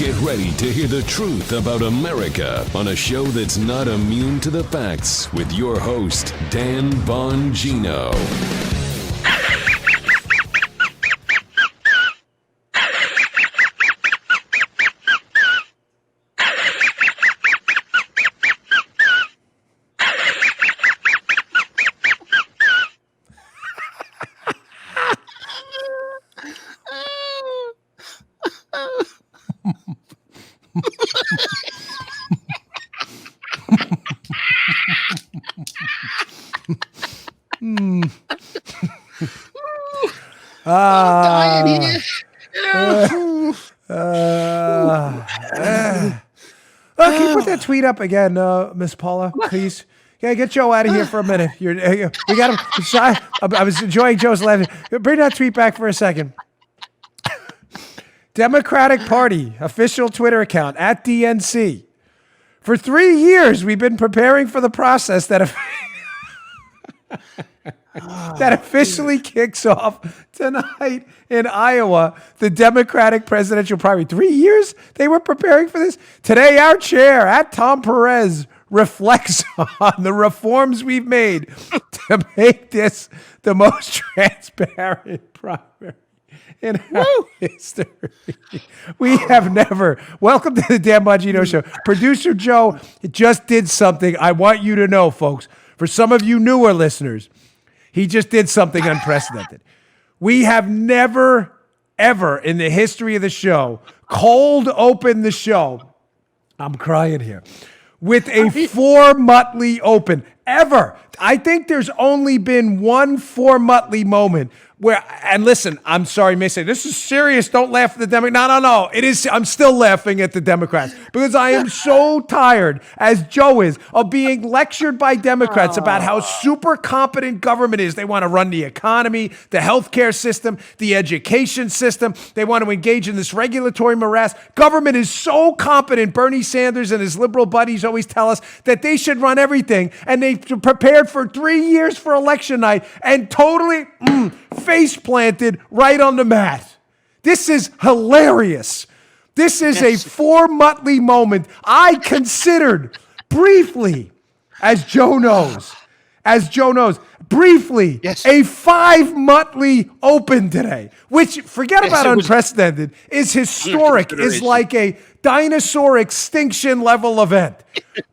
Get ready to hear the truth about America on a show that's not immune to the facts with your host, Dan Bongino. I'm dying here. Can you put that tweet up again, Miss Paula, please? Yeah, get Joe out of here for a minute. We got him. I was enjoying Joe's laughing. Bring that tweet back for a second. Democratic Party official Twitter account at DNC. For 3 years, we've been preparing for the process that that officially kicks off tonight in Iowa, the Democratic presidential primary. 3 years they were preparing for this? Today, our chair, at Tom Perez, reflects on the reforms we've made to make this the most transparent primary in our history. We have never. Welcome to the Dan Bongino Show. Producer Joe just did something I want you to know, folks. For some of you newer listeners, he just did something unprecedented. We have never, ever in the history of the show cold opened the show. I'm crying here. With a 4-Muttley open. Ever. I think there's only been one 4-Muttley moment where, and listen, I'm sorry, may say, this is serious. Don't laugh at the Democrats. No. It is. I'm still laughing at the Democrats because I am so tired, as Joe is, of being lectured by Democrats about how super competent government is. They want to run the economy, the healthcare system, the education system. They want to engage in this regulatory morass. Government is so competent. Bernie Sanders and his liberal buddies always tell us that they should run everything, and they prepared for 3 years for election night and totally face planted right on the mat. This is hilarious. This is a 4-Muttley moment. I considered briefly, as Joe knows, briefly, a 5-Muttley open today, which, forget about unprecedented, is historic, is like a dinosaur extinction level event.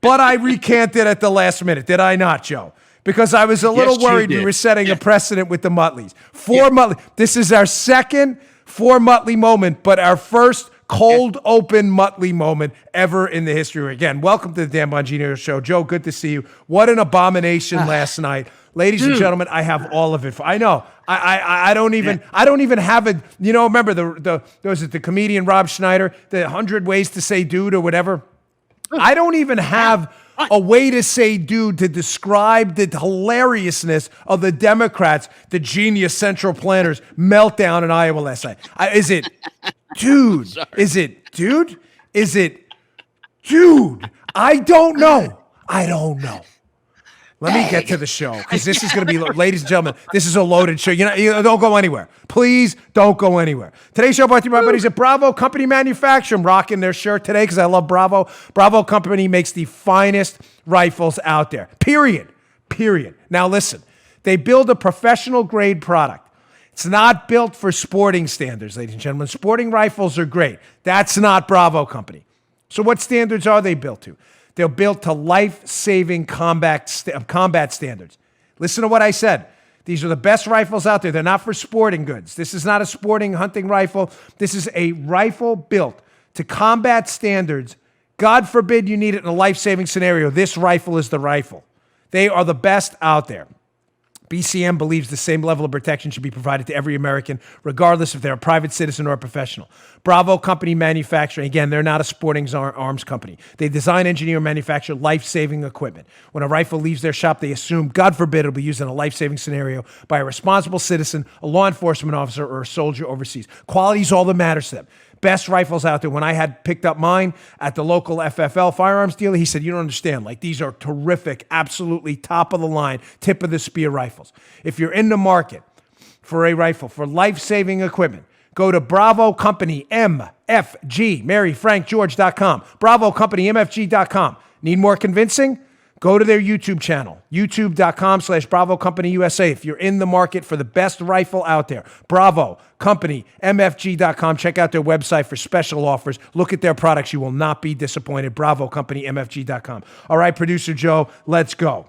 But I recanted at the last minute, did I not, Joe? Because I was a little worried we were setting a precedent with the Muttleys. 4-Muttley. This is our second 4-Muttley moment, but our first cold open Muttley moment ever in the history. Again, welcome to the Dan Bongino Show. Joe, good to see you. What an abomination last night. Ladies and gentlemen, I have all of it. I know. I don't even have it. You know, remember the comedian Rob Schneider, the 100 ways to say dude or whatever. I don't even have a way to say dude to describe the hilariousness of the Democrats, the genius central planners meltdown in Iowa last night. Is it dude? Is it dude? Is it dude? I don't know. Let me get to the show, because this is going to be, ladies and gentlemen, this is a loaded show. You don't go anywhere. Please don't go anywhere. Today's show brought to you by my buddies at Bravo Company Manufacturing. I'm rocking their shirt today because I love Bravo. Bravo Company makes the finest rifles out there. Period. Now listen, they build a professional grade product. It's not built for sporting standards, ladies and gentlemen. Sporting rifles are great. That's not Bravo Company. So what standards are they built to? They're built to life-saving combat standards. Listen to what I said. These are the best rifles out there. They're not for sporting goods. This is not a sporting hunting rifle. This is a rifle built to combat standards. God forbid you need it in a life-saving scenario. This rifle is the rifle. They are the best out there. BCM believes the same level of protection should be provided to every American, regardless if they're a private citizen or a professional. Bravo Company Manufacturing, again, they're not a sporting arms company. They design, engineer, and manufacture life-saving equipment. When a rifle leaves their shop, they assume, God forbid, it'll be used in a life-saving scenario by a responsible citizen, a law enforcement officer, or a soldier overseas. Quality is all that matters to them. Best rifles out there. When I had picked up mine at the local FFL firearms dealer, he said, you don't understand. Like, these are terrific, absolutely top of the line, tip of the spear rifles. If you're in the market for a rifle, for life-saving equipment, go to Bravo Company MFG, MaryFrankGeorge.com, Bravo Company MFG.com. Need more convincing? Go to their YouTube channel, youtube.com/Bravo Company USA. If you're in the market for the best rifle out there, Bravo Company, MFG.com. Check out their website for special offers. Look at their products. You will not be disappointed. Bravo Company, MFG.com. All right, Producer Joe, let's go.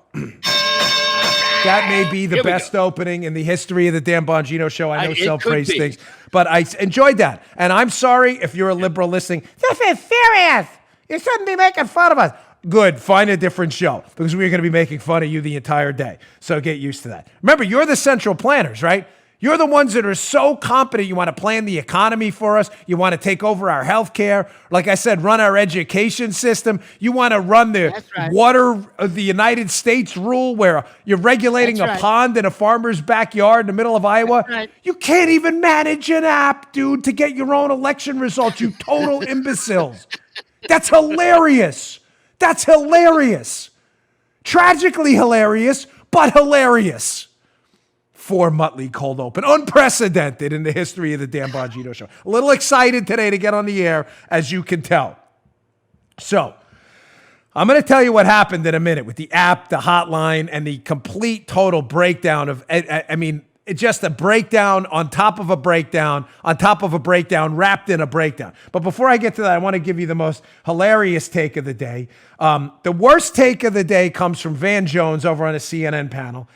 That may be the best opening in the history of the Dan Bongino Show. I know self-praise things, but I enjoyed that. And I'm sorry if you're a liberal listening. This is serious. You shouldn't be making fun of us. Good. Find a different show because we're going to be making fun of you the entire day. So get used to that. Remember, you're the central planners, right? You're the ones that are so competent. You want to plan the economy for us. You want to take over our health care. Like I said, run our education system. You want to run the water of the United States rule where you're regulating a pond in a farmer's backyard in the middle of Iowa. You can't even manage an app, dude, to get your own election results, you total imbeciles. That's hilarious. That's hilarious. Tragically hilarious, but hilarious. 4 Muttley cold open. Unprecedented in the history of the Dan Bongino Show. A little excited today to get on the air, as you can tell. So, I'm going to tell you what happened in a minute with the app, the hotline, and the complete total breakdown of, it's just a breakdown on top of a breakdown on top of a breakdown wrapped in a breakdown. But before I get to that, I want to give you the most hilarious take of the day. The worst take of the day comes from Van Jones over on a CNN panel.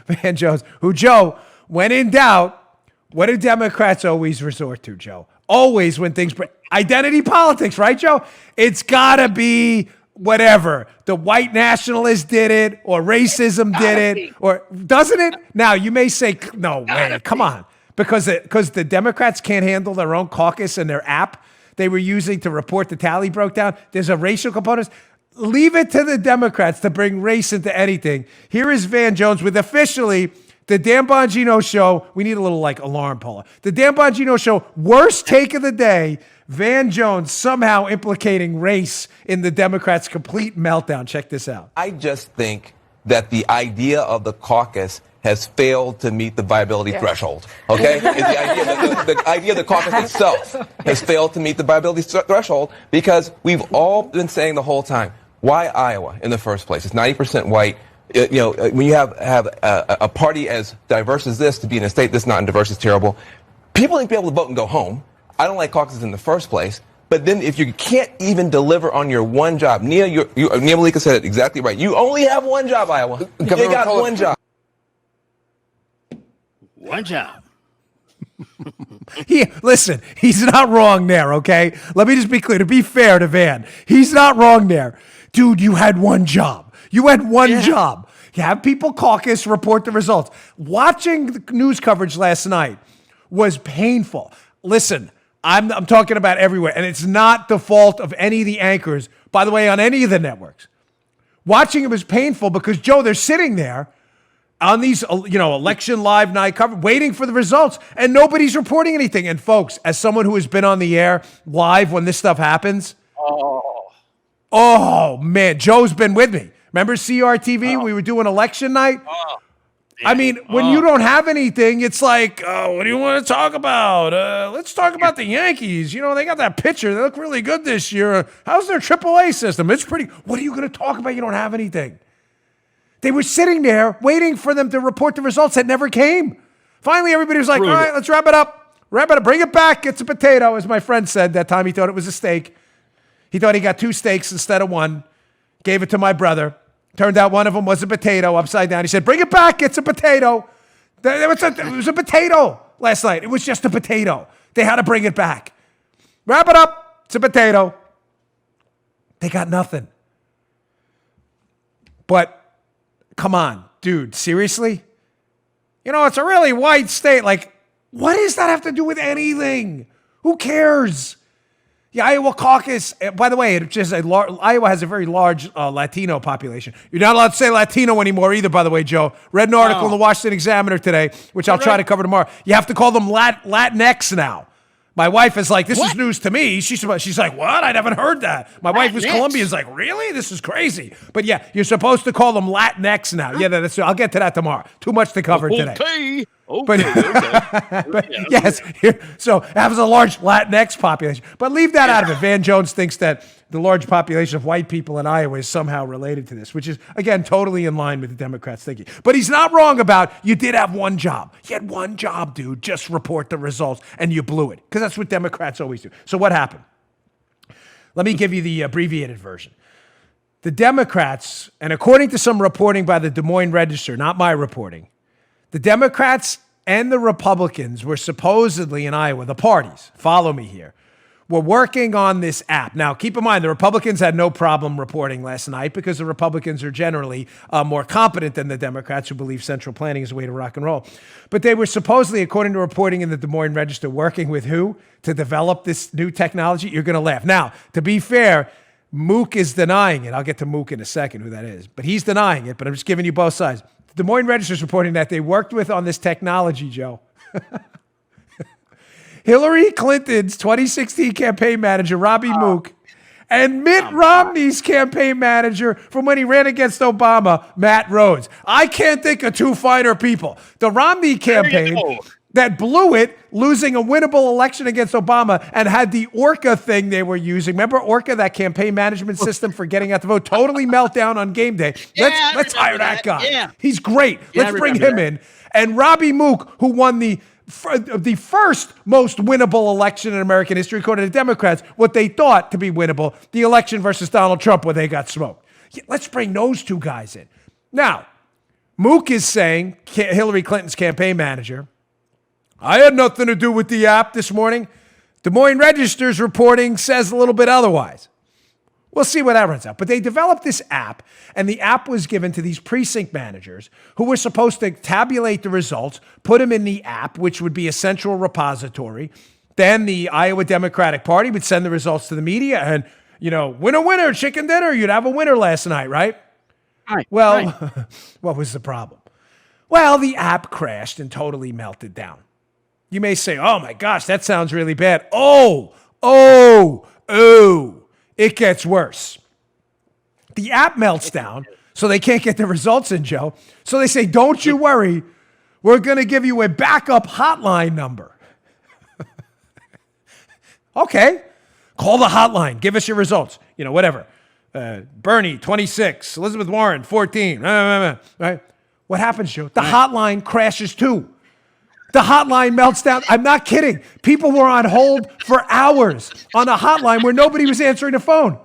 Van Jones, who, Joe, when in doubt, what do Democrats always resort to, Joe? Always when things break. Identity politics, right, Joe? It's got to be whatever. The white nationalists did it, or racism did it, or doesn't it? Now, you may say, no way, come on. Because the Democrats can't handle their own caucus and their app they were using to report the tally broke down. There's a racial component. Leave it to the Democrats to bring race into anything. Here is Van Jones with officially the Dan Bongino Show. We need a little alarm, Paula. The Dan Bongino Show, worst take of the day. Van Jones somehow implicating race in the Democrats' complete meltdown. Check this out. I just think that the idea of the caucus has failed to meet the viability threshold. Okay? the idea of the caucus itself has failed to meet the viability threshold because we've all been saying the whole time, why Iowa in the first place? It's 90% white. When you have a party as diverse as this to be in a state that's not diverse is terrible. People need to be able to vote and go home. I don't like caucuses in the first place. But then if you can't even deliver on your one job, Nia Malika said it exactly right. You only have one job, Iowa. You got one job. One job. Listen, he's not wrong there, okay? Let me just be clear. To be fair to Van, he's not wrong there. Dude, you had one job. You had one job. You have people caucus, report the results. Watching the news coverage last night was painful. Listen, I'm talking about everywhere, and it's not the fault of any of the anchors, by the way, on any of the networks. Watching it was painful because, Joe, they're sitting there on these, election live night coverage, waiting for the results, and nobody's reporting anything. And folks, as someone who has been on the air live when this stuff happens, oh man, Joe's been with me. Remember CRTV? We were doing election night. I mean, when you don't have anything, it's like, what do you want to talk about? Let's talk about the Yankees. They got that pitcher. They look really good this year. How's their AAA system? It's pretty. What are you going to talk about? You don't have anything. They were sitting there waiting for them to report the results that never came. Finally, everybody was like, all right, let's wrap it up. Bring it back. It's a potato, as my friend said that time. He thought it was a steak. He thought he got 2 steaks instead of 1. Gave it to my brother. Turned out one of them was a potato upside down. He said, bring it back. It's a potato. It was a potato last night. It was just a potato. They had to bring it back. Wrap it up. It's a potato. They got nothing. But come on, dude, seriously? It's a really white state. What does that have to do with anything? Who cares? The Iowa caucus, by the way, Iowa has a very large Latino population. You're not allowed to say Latino anymore either, by the way, Joe. Read an article in the Washington Examiner today, which I'll try to cover tomorrow. You have to call them Latinx now. My wife is like, this is news to me. She's like, what? I haven't heard that. My wife was Colombian. Is like, really? This is crazy. But yeah, you're supposed to call them Latinx now. Yeah, I'll get to that tomorrow. Too much to cover today. But, but yes, so it has a large Latinx population. But leave that out of it. Van Jones thinks that the large population of white people in Iowa is somehow related to this, which is, again, totally in line with the Democrats' thinking. But he's not wrong about you did have one job. You had one job, dude. Just report the results, and you blew it. Because that's what Democrats always do. So what happened? Let me give you the abbreviated version. The Democrats, and according to some reporting by the Des Moines Register, not my reporting, the Democrats and the Republicans were supposedly in Iowa, the parties, follow me here, were working on this app. Now, keep in mind, the Republicans had no problem reporting last night because the Republicans are generally more competent than the Democrats who believe central planning is a way to rock and roll. But they were supposedly, according to reporting in the Des Moines Register, working with who to develop this new technology? You're going to laugh. Now, to be fair, Mook is denying it. I'll get to Mook in a second, who that is. But he's denying it, but I'm just giving you both sides. The Des Moines Register is reporting that they worked with on this technology, Joe. Hillary Clinton's 2016 campaign manager, Robbie Mook, and Mitt Romney's campaign manager from when he ran against Obama, Matt Rhodes. I can't think of two finer people. The Romney campaign that blew it, losing a winnable election against Obama, and had the Orca thing they were using. Remember Orca, that campaign management system for getting out the vote? Totally meltdown on game day. Let's hire that guy. Yeah. He's great. Let's bring him in. And Robbie Mook, who won the first most winnable election in American history, according to Democrats, what they thought to be winnable, the election versus Donald Trump where they got smoked. Let's bring those two guys in. Now, Mook is saying, Hillary Clinton's campaign manager, I had nothing to do with the app this morning. Des Moines Register's reporting says a little bit otherwise. We'll see what that runs out. But they developed this app, and the app was given to these precinct managers who were supposed to tabulate the results, put them in the app, which would be a central repository. Then the Iowa Democratic Party would send the results to the media, and, winner, chicken dinner. You'd have a winner last night, right? Right. Well, what was the problem? Well, the app crashed and totally melted down. You may say, oh my gosh, that sounds really bad. Oh, it gets worse. The app melts down, so they can't get the results in, Joe. So they say, don't you worry, we're going to give you a backup hotline number. Okay, call the hotline, give us your results, whatever. Bernie, 26, Elizabeth Warren, 14, right? What happens, Joe? The hotline crashes too. The hotline melts down. I'm not kidding. People were on hold for hours on a hotline where nobody was answering the phone.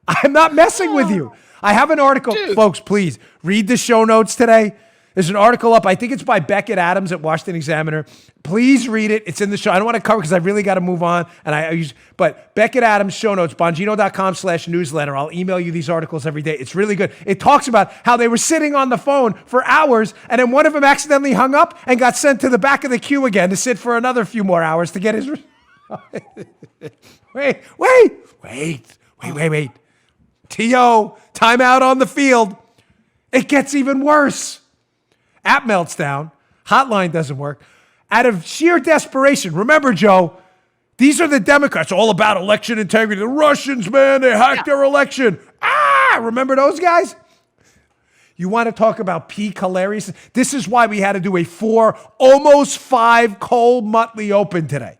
I'm not messing with you. I have an article. Dude. Folks, please read the show notes today. There's an article up. I think it's by Beckett Adams at Washington Examiner. Please read it. It's in the show. I don't want to cover because I really got to move on. But Beckett Adams show notes, Bongino.com/newsletter. I'll email you these articles every day. It's really good. It talks about how they were sitting on the phone for hours, and then one of them accidentally hung up and got sent to the back of the queue again to sit for another few more hours to get his. Wait. T.O., timeout on the field. It gets even worse. App melts down. Hotline doesn't work. Out of sheer desperation, remember, Joe, these are the Democrats, all about election integrity. The Russians, man, they hacked their election. Remember those guys? You want to talk about peak hilarious? This is why we had to do a 4, almost 5 Cole Muttley Open today.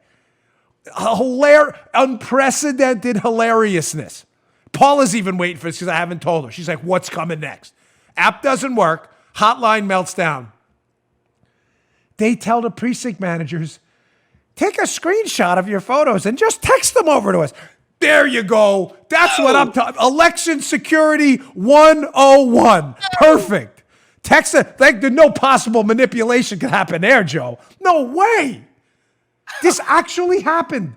Unprecedented hilariousness. Paula's even waiting for this because I haven't told her. She's like, what's coming next? App doesn't work. Hotline melts down. They tell the precinct managers, take a screenshot of your photos and just text them over to us. There you go. That's what I'm talking. Election security 101. Perfect. Text it. Like, no possible manipulation could happen there, Joe. No way. This actually happened.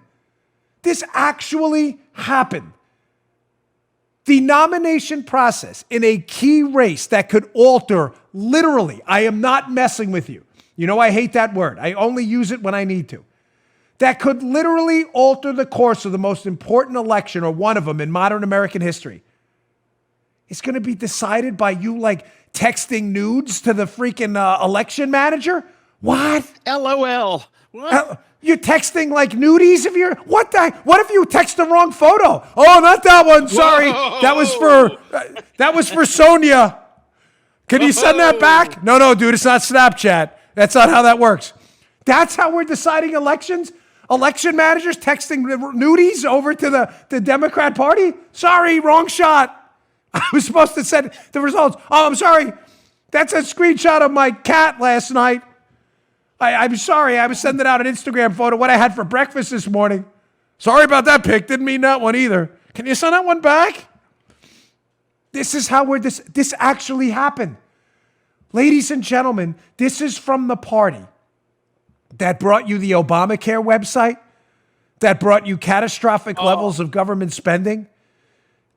The nomination process in a key race that could alter, literally, I am not messing with you. I hate that word. I only use it when I need to. That could literally alter the course of the most important election, or one of them in modern American history. It's going to be decided by you, texting nudes to the freaking election manager? What? LOL. What? You're texting nudies of your what if you text the wrong photo? Oh, not that one. Sorry. Whoa. That was for Sonia. Can you send that back? No, dude, it's not Snapchat. That's not how that works. That's how we're deciding elections? Election managers texting the nudies over to the Democrat Party? Sorry, wrong shot. I was supposed to send the results. Oh, I'm sorry. That's a screenshot of my cat last night. I'm sorry. I was sending out an Instagram photo of what I had for breakfast this morning. Sorry about that pic. Didn't mean that one either. Can you send that one back? This is how this actually happened. Ladies and gentlemen, this is from the party that brought you the Obamacare website, that brought you catastrophic levels of government spending.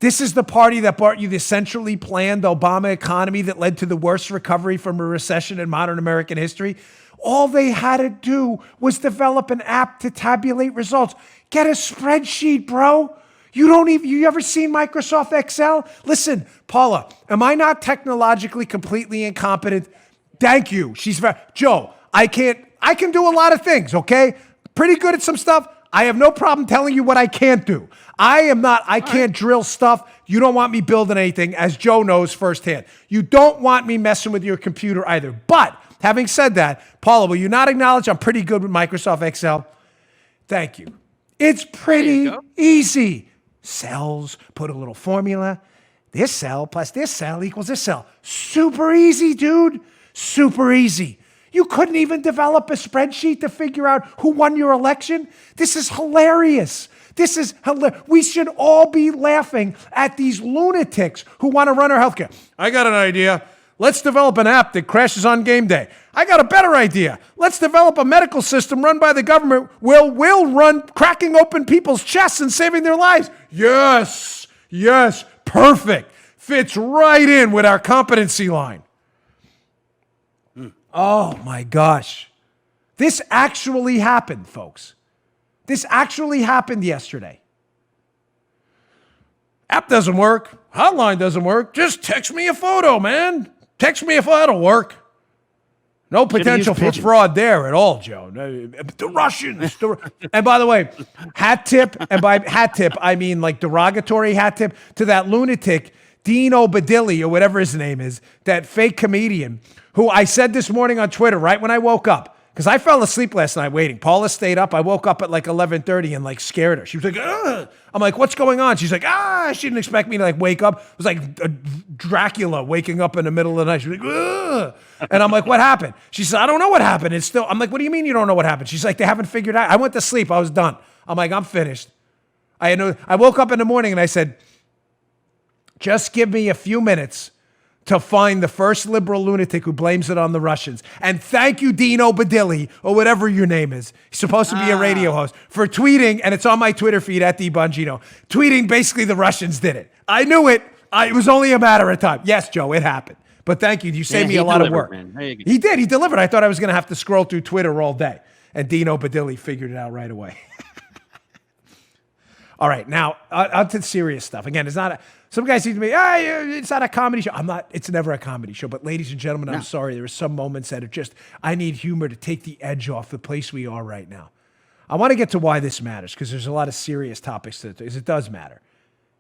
This is the party that brought you the centrally planned Obama economy that led to the worst recovery from a recession in modern American history. All they had to do was develop an app to tabulate results. Get a spreadsheet, bro. You ever seen Microsoft Excel? Listen, Paula, am I not technologically completely incompetent? Thank you. Joe, I can do a lot of things, okay? Pretty good at some stuff. I have no problem telling you what I can't do. I can't drill stuff. You don't want me building anything, as Joe knows firsthand. You don't want me messing with your computer either. But having said that, Paula, will you not acknowledge I'm pretty good with Microsoft Excel? Thank you. It's pretty easy. Cells, put a little formula. This cell plus this cell equals this cell. Super easy, dude. Super easy. You couldn't even develop a spreadsheet to figure out who won your election? This is hilarious. We should all be laughing at these lunatics who want to run our healthcare. I got an idea. Let's develop an app that crashes on game day. I got a better idea. Let's develop a medical system run by the government where we'll run cracking open people's chests and saving their lives. Yes, perfect. Fits right in with our competency line. Oh my gosh. This actually happened, folks. This actually happened yesterday. App doesn't work. Hotline doesn't work. Just text me a photo, man. Text me if that'll work. No potential for fraud there at all, Joe. The Russians. And by the way, hat tip, and by hat tip, I mean like derogatory hat tip to that lunatic, Dino Badilli, or whatever his name is, that fake comedian, who I said this morning on Twitter right when I woke up, because I fell asleep last night waiting. Paula stayed up. I woke up at like 11:30 and like scared her. She was like, ugh. I'm like, what's going on? She's like, she didn't expect me to like wake up. It was like Dracula waking up in the middle of the night. She's like, ugh. And I'm like, what happened? She said, I don't know what happened. It's still, I'm like, what do you mean you don't know what happened? She's like, they haven't figured out. I went to sleep. I was done. I'm like, I'm finished. I woke up in the morning and I said, just give me a few minutes to find the first liberal lunatic who blames it on the Russians. And thank you, Dino Badilli, or whatever your name is. He's supposed to be a radio host, for tweeting, and it's on my Twitter feed at Bongino, tweeting basically the Russians did it. I knew it. It was only a matter of time. Yes, Joe, it happened. But thank you. You saved me a lot of work. He did. He delivered. I thought I was going to have to scroll through Twitter all day. And Dino Badilli figured it out right away. All right, now, on to the serious stuff. Again, it's not some guys say to me, it's not a comedy show. It's never a comedy show. But ladies and gentlemen, I'm sorry. There are some moments that are just, I need humor to take the edge off the place we are right now. I want to get to why this matters, because there's a lot of serious topics to it, because it does matter.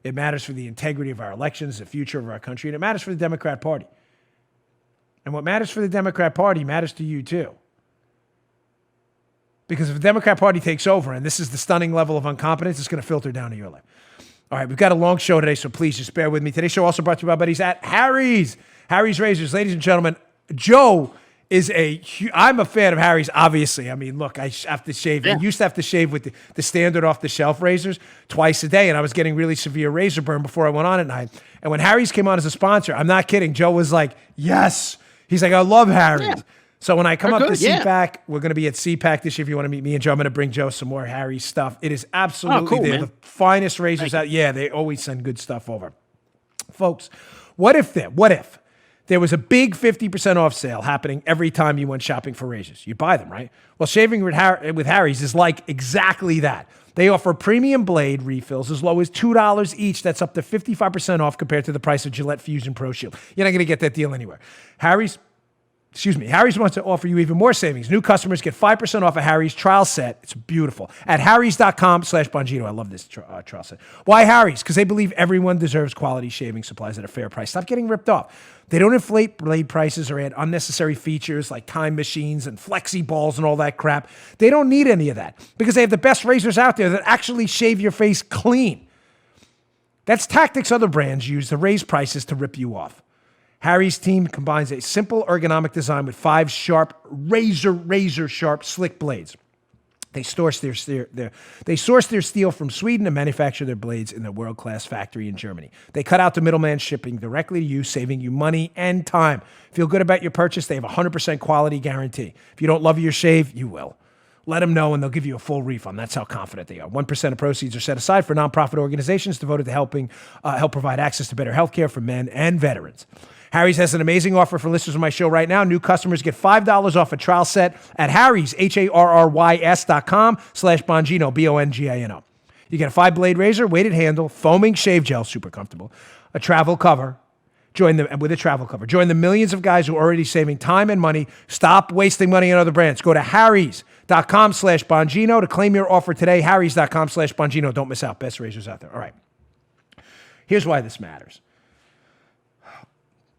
It matters for the integrity of our elections, the future of our country, and it matters for the Democrat Party. And what matters for the Democrat Party matters to you too. Because if the Democrat Party takes over, and this is the stunning level of incompetence, it's going to filter down to your life. All right, we've got a long show today, so please just bear with me. Today's show also brought to you by buddies at Harry's. Harry's Razors. Ladies and gentlemen, Joe is I'm a fan of Harry's, obviously. I mean, look, I have to shave. I used to have to shave with the standard off-the-shelf razors twice a day, and I was getting really severe razor burn before I went on at night. And when Harry's came on as a sponsor, I'm not kidding, Joe was like, yes. He's like, I love Harry's. Yeah. So when I come up to CPAC, we're going to be at CPAC this year. If you want to meet me and Joe, I'm going to bring Joe some more Harry's stuff. It is absolutely the finest razors out. Yeah, they always send good stuff over. Folks, what if there was a big 50% off sale happening every time you went shopping for razors? You buy them, right? Well, shaving with Harry's is like exactly that. They offer premium blade refills as low as $2 each. That's up to 55% off compared to the price of Gillette Fusion Pro Shield. You're not going to get that deal anywhere. Harry's Harry's wants to offer you even more savings. New customers get 5% off a Harry's trial set. It's beautiful. At harrys.com/Bongino. I love this trial set. Why Harry's? Because they believe everyone deserves quality shaving supplies at a fair price. Stop getting ripped off. They don't inflate blade prices or add unnecessary features like time machines and flexi balls and all that crap. They don't need any of that because they have the best razors out there that actually shave your face clean. That's tactics other brands use to raise prices to rip you off. Harry's team combines a simple ergonomic design with 5 sharp, razor sharp, slick blades. They source their steel from Sweden and manufacture their blades in their world-class factory in Germany. They cut out the middleman shipping directly to you, saving you money and time. Feel good about your purchase. They have a 100% quality guarantee. If you don't love your shave, you will. Let them know and they'll give you a full refund. That's how confident they are. 1% of proceeds are set aside for nonprofit organizations devoted to help provide access to better health care for men and veterans. Harry's has an amazing offer for listeners of my show right now. New customers get $5 off a trial set at Harry's, HARRYS.com/Bongino, Bongino. You get a 5-blade razor, weighted handle, foaming shave gel, super comfortable, a travel cover. Join the millions of guys who are already saving time and money. Stop wasting money on other brands. Go to harrys.com/Bongino to claim your offer today. Harrys.com/Bongino. Don't miss out. Best razors out there. All right. Here's why this matters.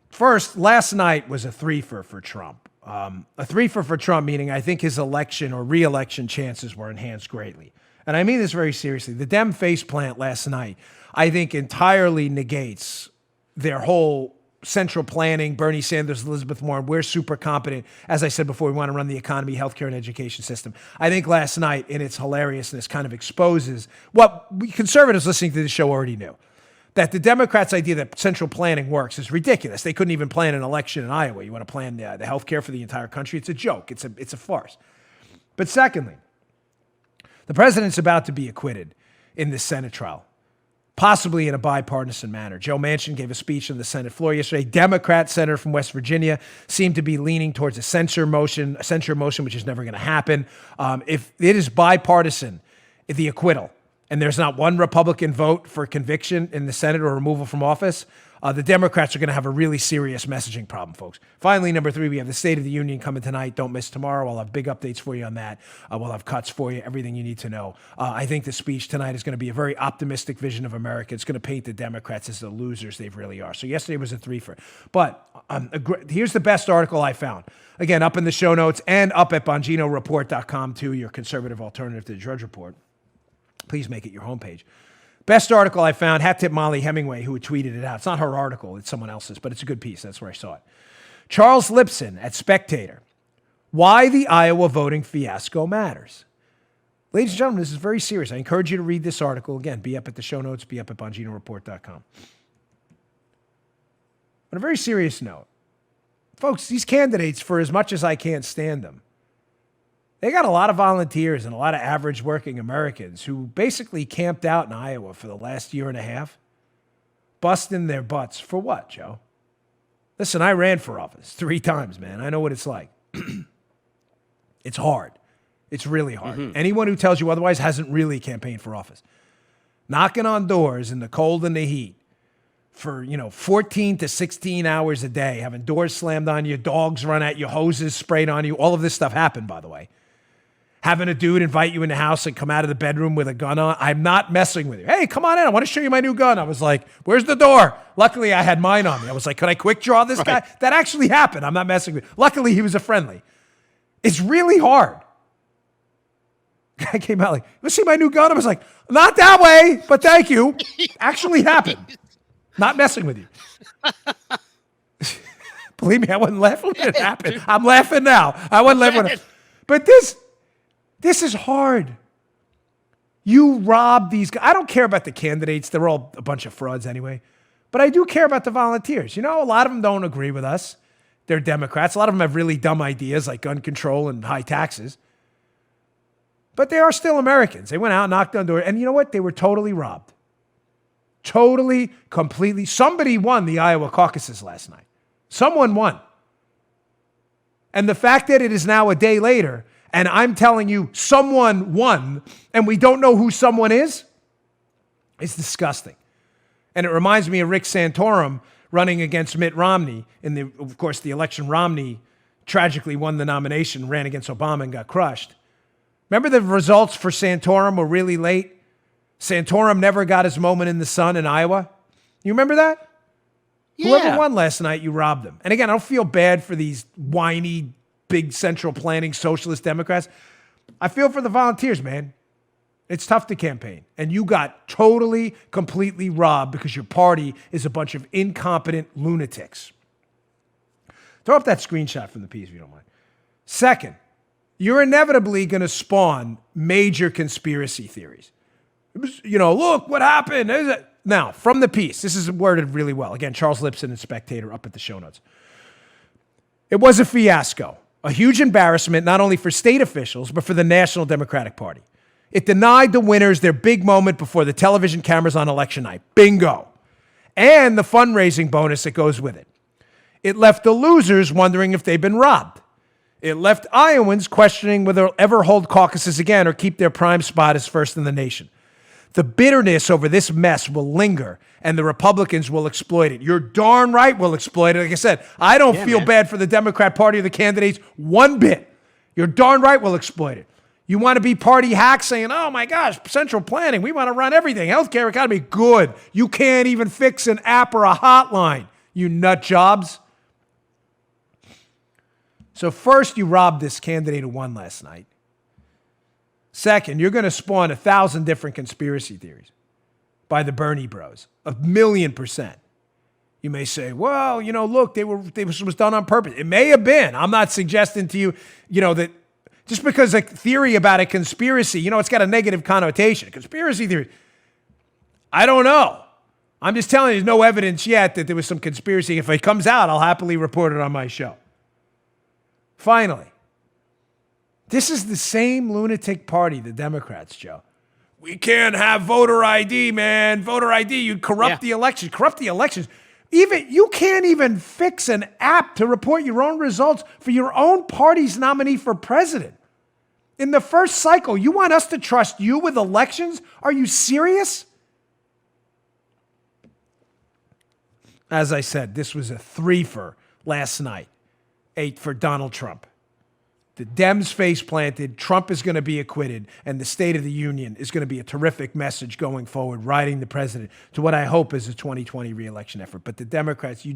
First, last night was a threefer for Trump. A threefer for Trump, meaning I think his election or re-election chances were enhanced greatly. And I mean this very seriously. The Dem faceplant last night, I think, entirely negates their whole central planning, Bernie Sanders, Elizabeth Warren. We're super competent. As I said before, we want to run the economy, healthcare, and education system. I think last night, in its hilariousness, kind of exposes what we conservatives listening to the show already knew. That the Democrats' idea that central planning works is ridiculous. They couldn't even plan an election in Iowa. You want to plan the health care for the entire country? It's a joke. It's a farce. But secondly, the president's about to be acquitted in this Senate trial, possibly in a bipartisan manner. Joe Manchin gave a speech on the Senate floor yesterday. Democrat senator from West Virginia seemed to be leaning towards a censure motion, which is never going to happen. If it is bipartisan, the acquittal, and there's not one Republican vote for conviction in the Senate or removal from office, the Democrats are going to have a really serious messaging problem, folks. Finally, number 3, we have the State of the Union coming tonight. Don't miss tomorrow. I'll have big updates for you on that. We'll have cuts for you, everything you need to know. I think the speech tonight is going to be a very optimistic vision of America. It's going to paint the Democrats as the losers they really are. So yesterday was a threefer. But here's the best article I found. Again, up in the show notes and up at BonginoReport.com too, your conservative alternative to the Drudge Report. Please make it your homepage. Best article I found, hat tip Molly Hemingway, who had tweeted it out. It's not her article, it's someone else's, but it's a good piece. That's where I saw it. Charles Lipson at Spectator. Why the Iowa voting fiasco matters. Ladies and gentlemen, this is very serious. I encourage you to read this article. Again, be up at the show notes, be up at BonginoReport.com. On a very serious note, folks, these candidates, for as much as I can't stand them, they got a lot of volunteers and a lot of average working Americans who basically camped out in Iowa for the last year and a half, busting their butts for what, Joe? Listen, I ran for office 3 times, man. I know what it's like. It's hard. It's really hard. Mm-hmm. Anyone who tells you otherwise hasn't really campaigned for office. Knocking on doors in the cold and the heat for, 14 to 16 hours a day, having doors slammed on you, dogs run at you, hoses sprayed on you. All of this stuff happened, by the way. Having a dude invite you in the house and come out of the bedroom with a gun on. I'm not messing with you. Hey, come on in. I want to show you my new gun. I was like, where's the door? Luckily, I had mine on me. I was like, could I quick draw this guy? That actually happened. I'm not messing with you. Luckily, he was a friendly. It's really hard. Guy came out like, let's see my new gun. I was like, not that way, but thank you. Actually happened. Not messing with you. Believe me, I wasn't laughing when it happened. I'm laughing now. I wasn't laughing when But this is hard. You rob these guys. I don't care about the candidates. They're all a bunch of frauds anyway. But I do care about the volunteers. A lot of them don't agree with us. They're Democrats. A lot of them have really dumb ideas like gun control and high taxes. But they are still Americans. They went out, knocked on doors, and you know what? They were totally robbed. Totally, completely. Somebody won the Iowa caucuses last night. Someone won. And the fact that it is now a day later, and I'm telling you someone won, and we don't know who someone is disgusting. And it reminds me of Rick Santorum running against Mitt Romney in the election Romney tragically won the nomination, ran against Obama and got crushed. Remember the results for Santorum were really late? Santorum never got his moment in the sun in Iowa. You remember that? Yeah. Whoever won last night, you robbed them. And again, I don't feel bad for these whiny, big central planning socialist Democrats. I feel for the volunteers, man. It's tough to campaign. And you got totally, completely robbed because your party is a bunch of incompetent lunatics. Throw up that screenshot from the piece if you don't mind. Second, you're inevitably going to spawn major conspiracy theories. Look what happened. Now, from the piece, this is worded really well. Again, Charles Lipson and Spectator up at the show notes. It was a fiasco, a huge embarrassment, not only for state officials, but for the National Democratic Party. It denied the winners their big moment before the television cameras on election night. Bingo. And the fundraising bonus that goes with it. It left the losers wondering if they've been robbed. It left Iowans questioning whether they'll ever hold caucuses again or keep their prime spot as first in the nation. The bitterness over this mess will linger, and the Republicans will exploit it. You're darn right we'll exploit it. Like I said, I don't feel bad for the Democrat Party or the candidates one bit. You're darn right we'll exploit it. You want to be party hacks saying, oh my gosh, central planning, we want to run everything. Healthcare economy, good. You can't even fix an app or a hotline, you nut jobs. So first, you robbed this candidate who won last night. Second, you're going to spawn 1,000 different conspiracy theories by the Bernie bros, 1,000,000%. You may say, well, look, this was done on purpose. It may have been. I'm not suggesting to you, that just because a theory about a conspiracy, it's got a negative connotation. Conspiracy theory. I don't know. I'm just telling you, there's no evidence yet that there was some conspiracy. If it comes out, I'll happily report it on my show. Finally, this is the same lunatic party, the Democrats, Joe. We can't have voter ID, man. Voter ID, you'd corrupt the elections. Corrupt the elections. You can't even fix an app to report your own results for your own party's nominee for president. In the first cycle, you want us to trust you with elections? Are you serious? As I said, this was a threefer last night. 8 for Donald Trump. The Dems face planted, Trump is going to be acquitted, and the State of the Union is going to be a terrific message going forward, riding the president to what I hope is a 2020 reelection effort. But the Democrats, you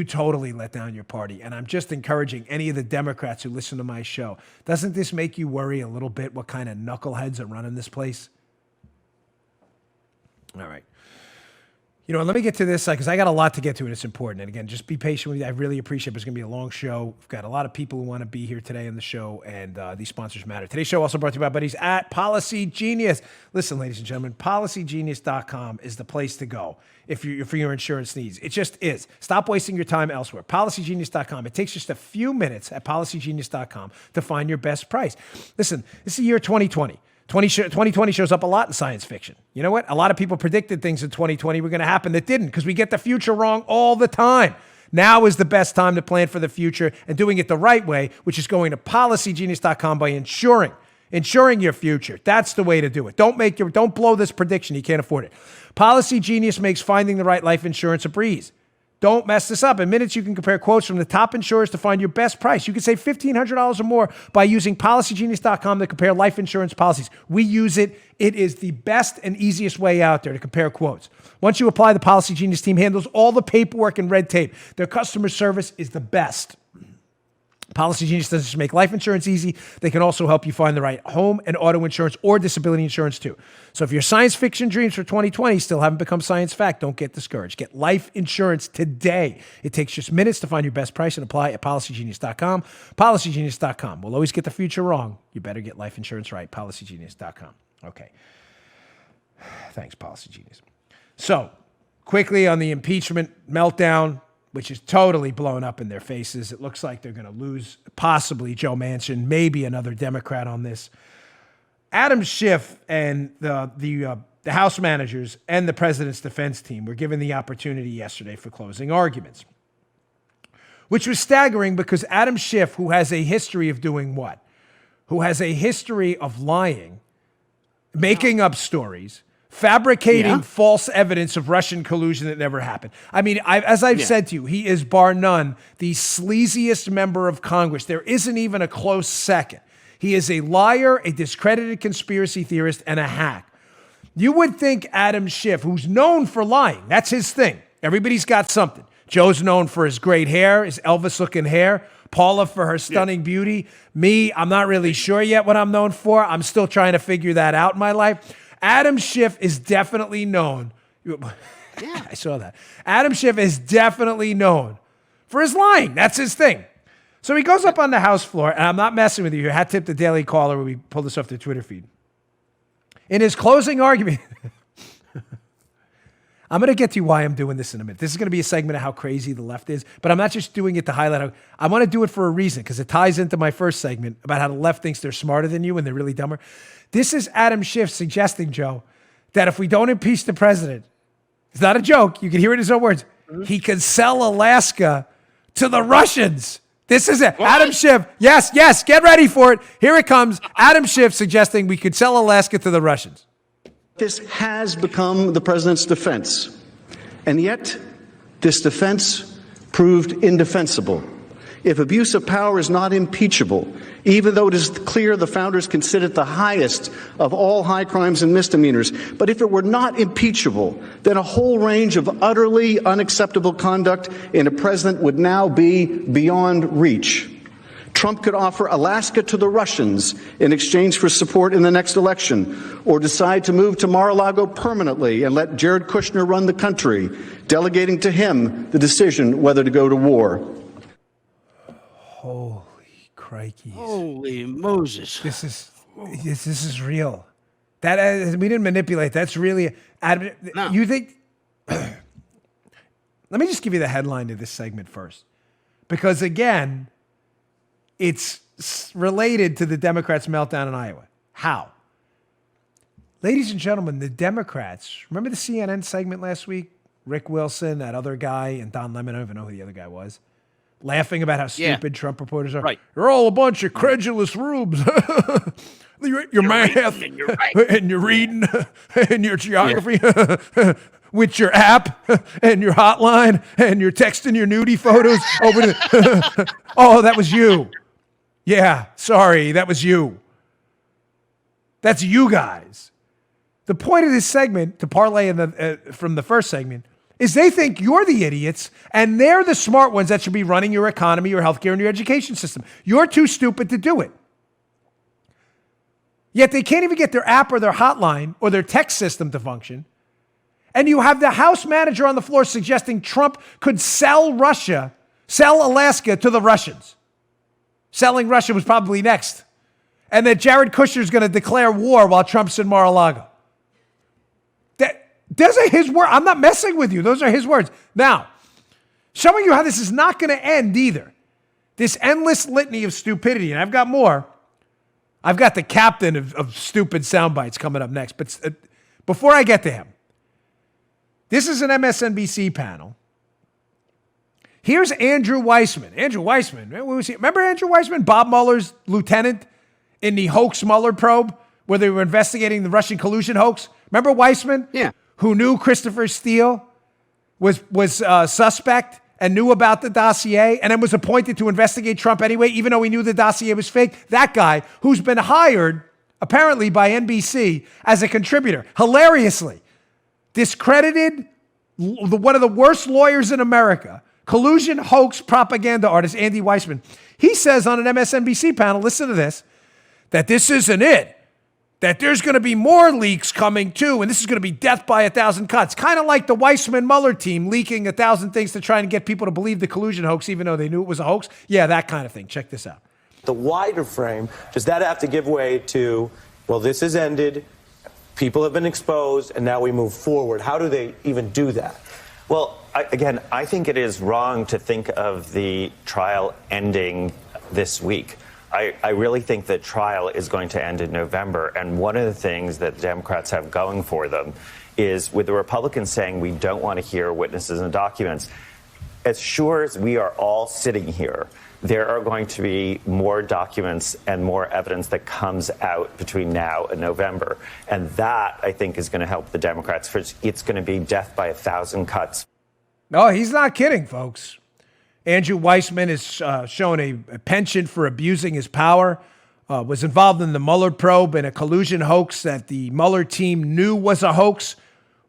totally let down your party. And I'm just encouraging any of the Democrats who listen to my show, doesn't this make you worry a little bit what kind of knuckleheads are running this place? All right. Let me get to this because I got a lot to get to and it's important. And again, just be patient with me. I really appreciate it. It's going to be a long show. We've got a lot of people who want to be here today on the show, and these sponsors matter. Today's show also brought to you by buddies at Policy Genius. Listen, ladies and gentlemen, PolicyGenius.com is the place to go for your insurance needs. It just is. Stop wasting your time elsewhere. PolicyGenius.com. It takes just a few minutes at PolicyGenius.com to find your best price. Listen, this is the year 2020. 2020 shows up a lot in science fiction. You know what? A lot of people predicted things in 2020 were going to happen that didn't because we get the future wrong all the time. Now is the best time to plan for the future and doing it the right way, which is going to PolicyGenius.com by insuring your future. That's the way to do it. Don't blow this prediction. You can't afford it. Policy Genius makes finding the right life insurance a breeze. Don't mess this up. In minutes, you can compare quotes from the top insurers to find your best price. You can save $1,500 or more by using PolicyGenius.com to compare life insurance policies. We use it. It is the best and easiest way out there to compare quotes. Once you apply, the Policy Genius team handles all the paperwork and red tape. Their customer service is the best. Policy Genius doesn't just make life insurance easy. They can also help you find the right home and auto insurance or disability insurance too. So if your science fiction dreams for 2020 still haven't become science fact, don't get discouraged. Get life insurance today. It takes just minutes to find your best price and apply at PolicyGenius.com. PolicyGenius.com. We'll always get the future wrong. You better get life insurance right. PolicyGenius.com. Okay. Thanks, Policy Genius. So quickly on the impeachment meltdown, which is totally blown up in their faces. It looks like they're going to lose possibly Joe Manchin, maybe another Democrat on this. Adam Schiff and the House managers and the president's defense team were given the opportunity yesterday for closing arguments, which was staggering because Adam Schiff, who has a history of doing what? Who has a history of lying, making up stories, fabricating false evidence of Russian collusion that never happened. I mean, as I've said to you, he is bar none the sleaziest member of Congress. There isn't even a close second. He is a liar, a discredited conspiracy theorist, and a hack. You would think Adam Schiff, who's known for lying, that's his thing. Everybody's got something. Joe's known for his great hair, his Elvis-looking hair. Paula for her stunning beauty. Me, I'm not really sure yet what I'm known for. I'm still trying to figure that out in my life. Adam Schiff is definitely known. Yeah, I saw that. Adam Schiff is definitely known for his lying. That's his thing. So he goes up on the House floor, and I'm not messing with you. You had tipped the Daily Caller when we pulled this off the Twitter feed. In his closing argument, I'm going to get to why I'm doing this in a minute. This is going to be a segment of how crazy the left is, but I'm not just doing it to highlight. I want to do it for a reason because it ties into my first segment about how the left thinks they're smarter than you and they're really dumber. This is Adam Schiff suggesting, Joe, that if we don't impeach the president, it's not a joke. You can hear it in his own words. He could sell Alaska to the Russians. This is it. What? Adam Schiff. Yes, get ready for it. Here it comes. Adam Schiff suggesting we could sell Alaska to the Russians. This has become the president's defense, and yet this defense proved indefensible. If abuse of power is not impeachable, even though it is clear the founders considered it the highest of all high crimes and misdemeanors, but if it were not impeachable, then a whole range of utterly unacceptable conduct in a president would now be beyond reach. Trump could offer Alaska to the Russians in exchange for support in the next election, or decide to move to Mar-a-Lago permanently and let Jared Kushner run the country, delegating to him the decision whether to go to war. Holy crikey! Holy Moses! This is real. That we didn't manipulate. That's really. No. You think? Let me just give you the headline to this segment first, because again, it's related to the Democrats' meltdown in Iowa. How? Ladies and gentlemen, the Democrats, remember the CNN segment last week? Rick Wilson, that other guy, and Don Lemon, I don't even know who the other guy was, laughing about how stupid Trump reporters are. Right. You're all a bunch of credulous rubes. your math and your reading and your geography with your app and your hotline and your texting your nudie photos over the oh, that was you. Yeah, sorry, that was you. That's you guys. The point of this segment, to parlay from the first segment, is they think you're the idiots and they're the smart ones that should be running your economy, your healthcare, and your education system. You're too stupid to do it. Yet they can't even get their app or their hotline or their text system to function. And you have the House manager on the floor suggesting Trump could sell Alaska to the Russians. Selling Russia was probably next. And that Jared Kushner is going to declare war while Trump's in Mar-a-Lago. Those are his words. I'm not messing with you. Those are his words. Now, showing you how this is not going to end either. This endless litany of stupidity, and I've got more. I've got the captain of stupid sound bites coming up next. But before I get to him, this is an MSNBC panel. Here's Andrew Weissman. Andrew Weissman, remember Andrew Weissman, Bob Mueller's lieutenant in the hoax Mueller probe where they were investigating the Russian collusion hoax? Remember Weissman? Yeah. Who knew Christopher Steele was suspect and knew about the dossier and then was appointed to investigate Trump anyway, even though he knew the dossier was fake? That guy who's been hired, apparently by NBC, as a contributor. Hilariously, discredited, one of the worst lawyers in America, collusion, hoax, propaganda artist, Andy Weissman. He says on an MSNBC panel, listen to this, that this isn't it. That there's going to be more leaks coming too, and this is going to be death by 1,000 cuts. Kind of like the Weissman-Mueller team leaking 1,000 things to try and get people to believe the collusion hoax, even though they knew it was a hoax. Yeah, that kind of thing. Check this out. The wider frame, does that have to give way to, well, this has ended, people have been exposed, and now we move forward? How do they even do that? Well, again, I think it is wrong to think of the trial ending this week. I really think that trial is going to end in November. And one of the things that the Democrats have going for them is with the Republicans saying we don't want to hear witnesses and documents. As sure as we are all sitting here, there are going to be more documents and more evidence that comes out between now and November. And that, I think, is going to help the Democrats. It's going to be death by 1,000 cuts. No, he's not kidding, folks. Andrew Weissman is shown a penchant for abusing his power, was involved in the Mueller probe and a collusion hoax that the Mueller team knew was a hoax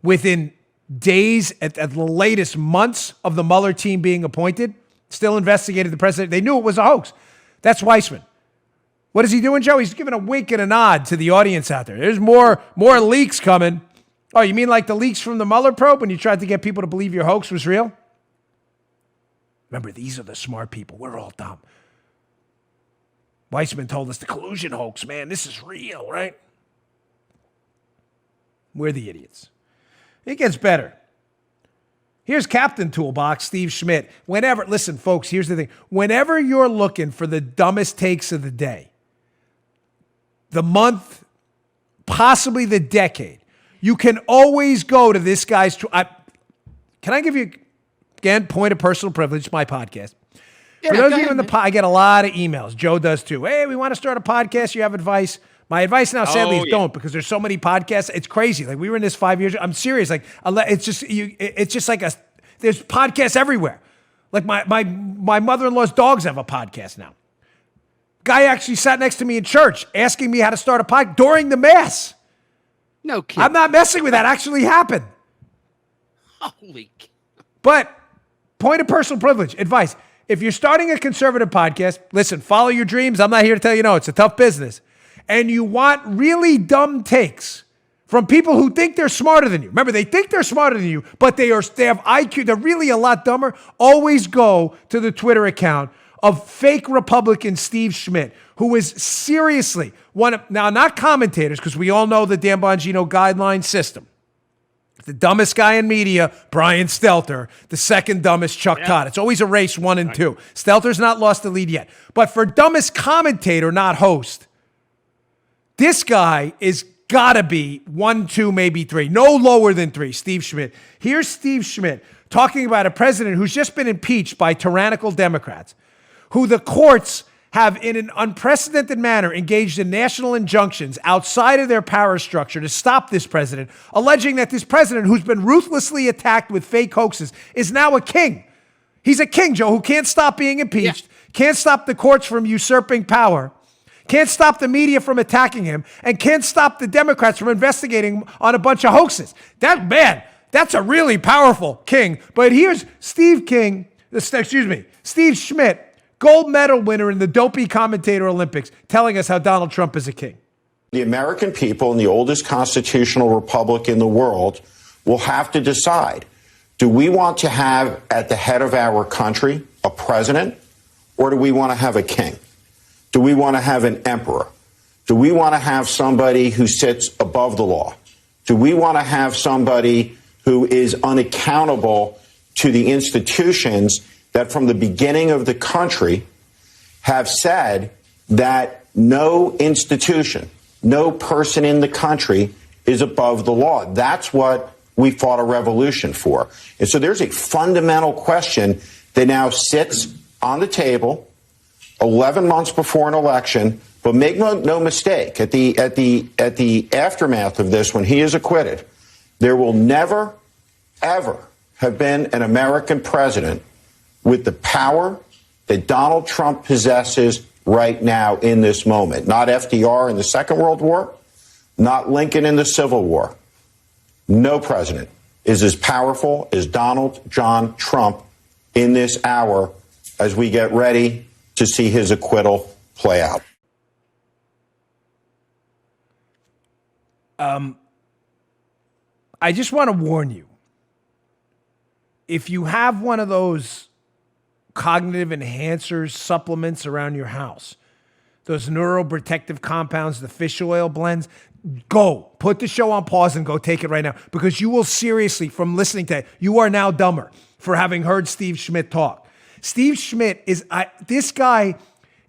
within days, at the latest months of the Mueller team being appointed. Still investigated the president. They knew it was a hoax. That's Weissman. What is he doing, Joe? He's giving a wink and a nod to the audience out there. There's more leaks coming. Oh, you mean like the leaks from the Mueller probe when you tried to get people to believe your hoax was real? Remember, these are the smart people. We're all dumb. Weissman told us the collusion hoax, man, this is real, right? We're the idiots. It gets better. Here's Captain Toolbox, Steve Schmidt. Listen, folks, here's the thing. Whenever you're looking for the dumbest takes of the day, the month, possibly the decade, you can always go to this guy's. Can I give you, again, point of personal privilege, my podcast? Yeah, For those of you ahead, in the I get a lot of emails. Joe does too. Hey, we want to start a podcast. You have advice? My advice now, sadly, is don't, because there's so many podcasts. It's crazy. Like, we were in this 5 years. I'm serious. Like, it's just like there's podcasts everywhere. Like my mother-in-law's dogs have a podcast now. Guy actually sat next to me in church asking me how to start a podcast during the mass. No kidding. I'm not messing with that. Actually happened. Holy. But point of personal privilege, advice. If you're starting a conservative podcast, listen, follow your dreams. I'm not here to tell you no. It's a tough business. And you want really dumb takes from people who think they're smarter than you. Remember, they think they're smarter than you, but they have IQ. They're really a lot dumber. Always go to the Twitter account of fake Republican Steve Schmidt, who is seriously now not commentators, because we all know the Dan Bongino guideline system. The dumbest guy in media, Brian Stelter. The second dumbest, Chuck Todd. It's always a race 1 and 2. Stelter's not lost the lead yet. But for dumbest commentator, not host, this guy is gotta be 1, 2, maybe 3. No lower than 3, Steve Schmidt. Here's Steve Schmidt talking about a president who's just been impeached by tyrannical Democrats, who the courts have in an unprecedented manner engaged in national injunctions outside of their power structure to stop this president, alleging that this president, who's been ruthlessly attacked with fake hoaxes, is now a king. He's a king, Joe, who can't stop being impeached, can't stop the courts from usurping power, can't stop the media from attacking him, and can't stop the Democrats from investigating on a bunch of hoaxes. That's a really powerful king. But here's Steve Schmidt, gold medal winner in the Dopey Commentator Olympics, telling us how Donald Trump is a king. The American people in the oldest constitutional republic in the world will have to decide, do we want to have at the head of our country a president, or do we want to have a king? Do we want to have an emperor? Do we want to have somebody who sits above the law? Do we want to have somebody who is unaccountable to the institutions that from the beginning of the country have said that no institution, no person in the country is above the law? That's what we fought a revolution for. And so there's a fundamental question that now sits on the table 11 months before an election. But make no mistake, at the aftermath of this, when he is acquitted, there will never, ever have been an American president with the power that Donald Trump possesses right now in this moment. Not FDR in the Second World War, not Lincoln in the Civil War. No president is as powerful as Donald John Trump in this hour as we get ready to see his acquittal play out. I just want to warn you. If you have one of those cognitive enhancers, supplements around your house, those neuroprotective compounds, the fish oil blends, go. Put the show on pause and go take it right now, because you will seriously, from listening to it, you are now dumber for having heard Steve Schmidt talk. Steve Schmidt this guy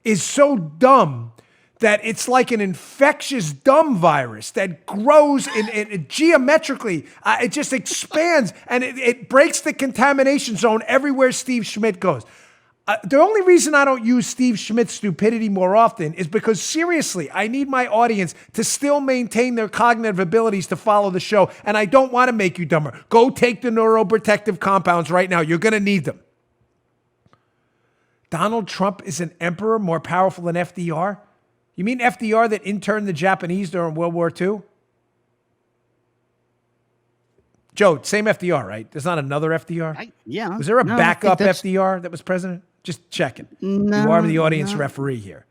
is so dumb that it's like an infectious dumb virus that grows in geometrically. It just expands, and it breaks the contamination zone everywhere Steve Schmidt goes. The only reason I don't use Steve Schmidt's stupidity more often is because, seriously, I need my audience to still maintain their cognitive abilities to follow the show, and I don't want to make you dumber. Go take the neuroprotective compounds right now. You're going to need them. Donald Trump is an emperor more powerful than FDR? You mean FDR that interned the Japanese during World War II? Joe, same FDR, right? There's not another FDR? Yeah. Was there a backup FDR that was president? Just checking. No, you are the audience referee here.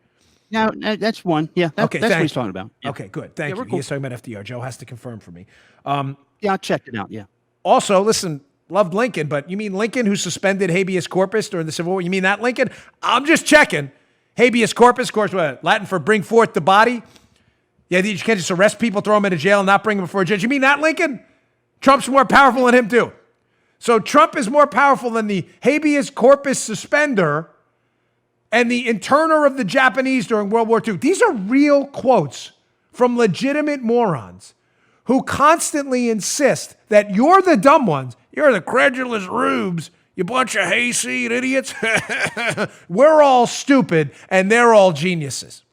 No, that's one. Yeah, that's what he's talking about. Yeah. Okay, good. Thank you. Cool. He's talking about FDR. Joe has to confirm for me. Yeah, I checked it out, yeah. Also, listen, loved Lincoln, but you mean Lincoln who suspended habeas corpus during the Civil War? You mean that Lincoln? I'm just checking. Habeas corpus, of course, what, Latin for bring forth the body? Yeah, you can't just arrest people, throw them into jail, and not bring them before a judge. You mean that Lincoln? Trump's more powerful than him, too. So Trump is more powerful than the habeas corpus suspender and the interner of the Japanese during World War II. These are real quotes from legitimate morons who constantly insist that you're the dumb ones. You're the credulous rubes. You bunch of hayseed idiots. We're all stupid, and they're all geniuses.